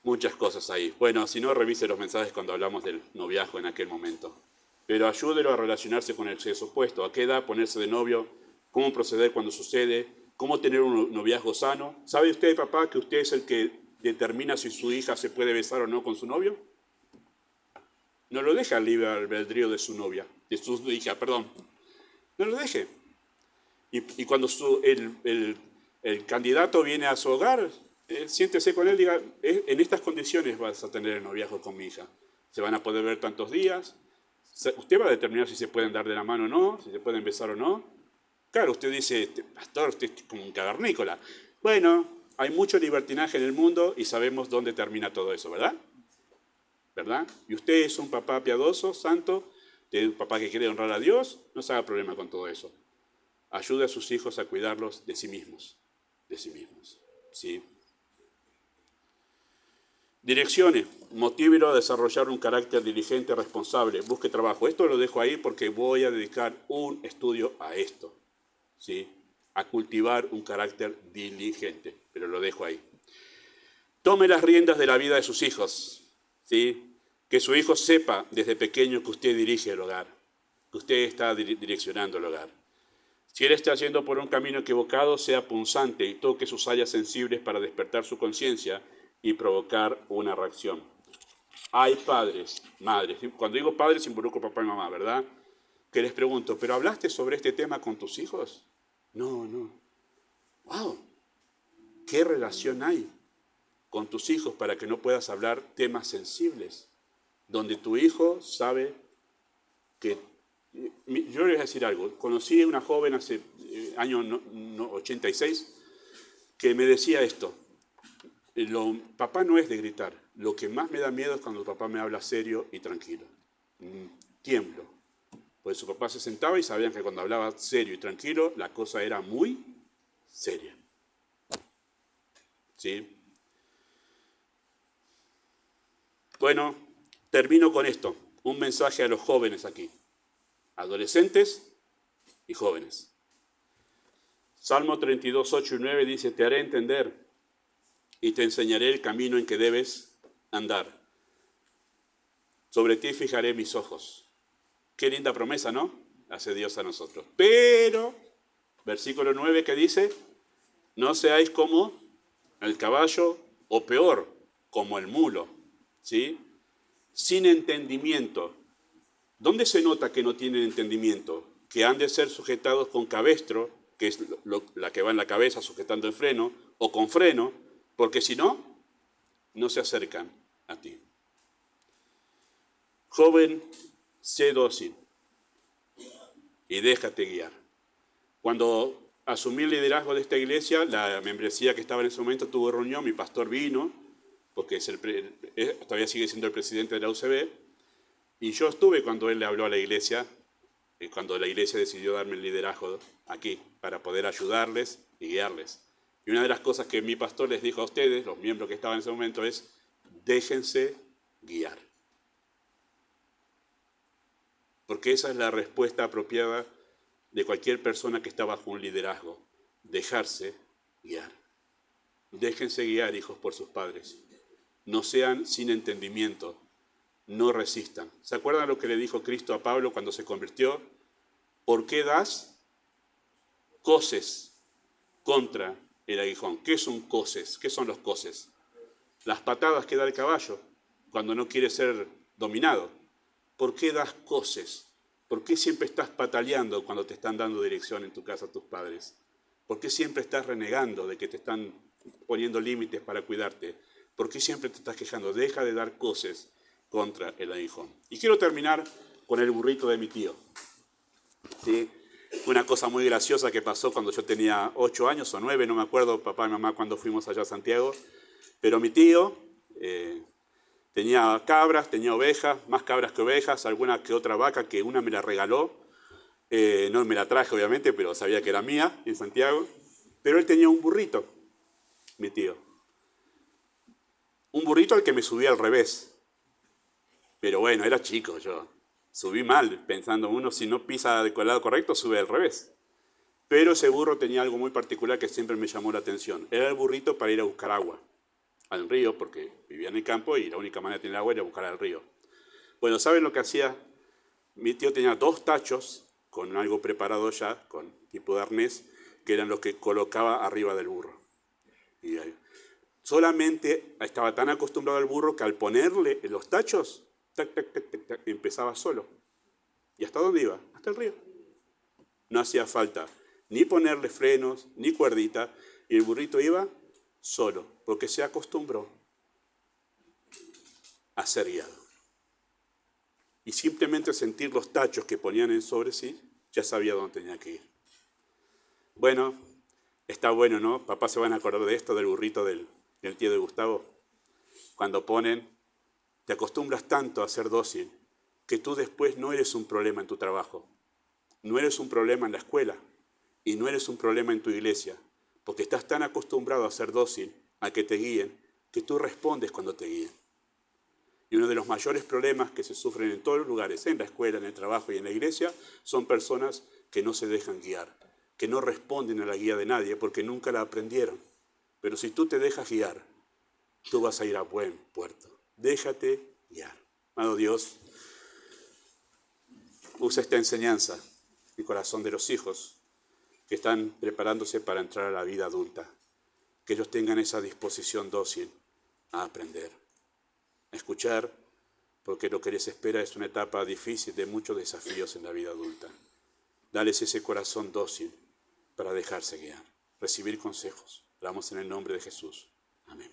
muchas cosas ahí. Bueno, si no, revise los mensajes cuando hablamos del noviazgo en aquel momento. Pero ayúdelo a relacionarse con el sexo opuesto. ¿A qué edad ponerse de novio? ¿Cómo proceder cuando sucede? ¿Cómo tener un noviazgo sano? ¿Sabe usted, papá, que usted es el que determina si su hija se puede besar o no con su novio? No lo deja al libre albedrío de su novia, de su hija, perdón. No lo deje. Y cuando el candidato viene a su hogar, siéntese con él y diga, en estas condiciones vas a tener el noviazgo con mi hija. Se van a poder ver tantos días. Usted va a determinar si se pueden dar de la mano o no, si se pueden besar o no. Claro, usted dice, pastor, usted es como un cavernícola. Bueno, hay mucho libertinaje en el mundo y sabemos dónde termina todo eso, ¿verdad? ¿Verdad? Y usted es un papá piadoso, santo, un papá que quiere honrar a Dios, no se haga problema con todo eso. Ayude a sus hijos a cuidarlos de sí mismos, ¿sí? Direccione, motívelo a desarrollar un carácter diligente, responsable, busque trabajo. Esto lo dejo ahí porque voy a dedicar un estudio a esto, ¿sí? A cultivar un carácter diligente, pero lo dejo ahí. Tome las riendas de la vida de sus hijos, ¿sí? Que su hijo sepa desde pequeño que usted dirige el hogar, que usted está direccionando el hogar. Si él está yendo por un camino equivocado, sea punzante y toque sus áreas sensibles para despertar su conciencia y provocar una reacción. Hay padres, madres, cuando digo padres involucro papá y mamá, ¿verdad? Que les pregunto, ¿pero hablaste sobre este tema con tus hijos? No. ¡Wow! ¿Qué relación hay? con tus hijos para que no puedas hablar temas sensibles, donde tu hijo sabe que... Yo les voy a decir algo. Conocí a una joven hace año 86 que me decía esto. Papá no es de gritar. Lo que más me da miedo es cuando papá me habla serio y tranquilo. Tiemblo. Pues su papá se sentaba y sabían que cuando hablaba serio y tranquilo, la cosa era muy seria. ¿Sí? Bueno, termino con esto. Un mensaje a los jóvenes aquí. Adolescentes y jóvenes. Salmo 32, 8 y 9 dice, te haré entender y te enseñaré el camino en que debes andar. Sobre ti fijaré mis ojos. Qué linda promesa, ¿no? Hace Dios a nosotros. Pero, versículo 9 que dice, no seáis como el caballo o peor, como el mulo, ¿sí? Sin entendimiento. ¿Dónde se nota que no tienen entendimiento? Que han de ser sujetados con cabestro, que es la que va en la cabeza sujetando el freno, o con freno, porque si no, no se acercan a ti. Joven, sé dócil y déjate guiar. Cuando asumí el liderazgo de esta iglesia, la membresía que estaba en ese momento tuvo reunión, mi pastor vino, porque todavía sigue siendo el presidente de la UCB, y yo estuve cuando él le habló a la iglesia, cuando la iglesia decidió darme el liderazgo aquí, para poder ayudarles y guiarles. Y una de las cosas que mi pastor les dijo a ustedes, los miembros que estaban en ese momento, es, déjense guiar. Porque esa es la respuesta apropiada de cualquier persona que está bajo un liderazgo, dejarse guiar. Déjense guiar, hijos, por sus padres. No sean sin entendimiento. No resistan. ¿Se acuerdan lo que le dijo Cristo a Pablo cuando se convirtió? ¿Por qué das coces contra el aguijón? ¿Qué son coces? ¿Qué son los coces? Las patadas que da el caballo cuando no quiere ser dominado. ¿Por qué das coces? ¿Por qué siempre estás pataleando cuando te están dando dirección en tu casa tus padres? ¿Por qué siempre estás renegando de que te están poniendo límites para cuidarte? ¿Por qué siempre te estás quejando? Deja de dar coces contra el aguijón. Y quiero terminar con el burrito de mi tío. ¿Sí? Una cosa muy graciosa que pasó cuando yo tenía 8 años o 9, no me acuerdo, papá y mamá, cuando fuimos allá a Santiago. Pero mi tío tenía cabras, tenía ovejas, más cabras que ovejas, alguna que otra vaca, que una me la regaló. No me la traje, obviamente, pero sabía que era mía en Santiago. Pero él tenía un burrito, mi tío. Un burrito al que me subí al revés. Pero bueno, era chico yo. Subí mal, pensando uno, si no pisa del lado correcto, sube al revés. Pero ese burro tenía algo muy particular que siempre me llamó la atención. Era el burrito para ir a buscar agua al río, porque vivía en el campo y la única manera de tener agua era buscar al río. Bueno, ¿saben lo que hacía? Mi tío tenía 2 tachos con algo preparado ya, con tipo de arnés, que eran los que colocaba arriba del burro. Y solamente estaba tan acostumbrado al burro que al ponerle los tachos, tac, tac, tac, tac, tac, empezaba solo. ¿Y hasta dónde iba? Hasta el río. No hacía falta ni ponerle frenos, ni cuerdita, y el burrito iba solo, porque se acostumbró a ser guiado. Y simplemente sentir los tachos que ponían sobre sí, ya sabía dónde tenía que ir. Bueno, está bueno, ¿no? Papá se van a acordar de esto, del burrito del tío de Gustavo. Cuando ponen, te acostumbras tanto a ser dócil, que tú después no eres un problema en tu trabajo, no eres un problema en la escuela, y no eres un problema en tu iglesia, porque estás tan acostumbrado a ser dócil, a que te guíen, que tú respondes cuando te guíen. Y uno de los mayores problemas que se sufren en todos los lugares, en la escuela, en el trabajo y en la iglesia, son personas que no se dejan guiar, que no responden a la guía de nadie porque nunca la aprendieron. Pero si tú te dejas guiar, tú vas a ir a buen puerto. Déjate guiar. Amado Dios, usa esta enseñanza en el corazón de los hijos que están preparándose para entrar a la vida adulta, que ellos tengan esa disposición dócil a aprender, a escuchar, porque lo que les espera es una etapa difícil de muchos desafíos en la vida adulta. Dales ese corazón dócil para dejarse guiar, recibir consejos. Oramos en el nombre de Jesús. Amén.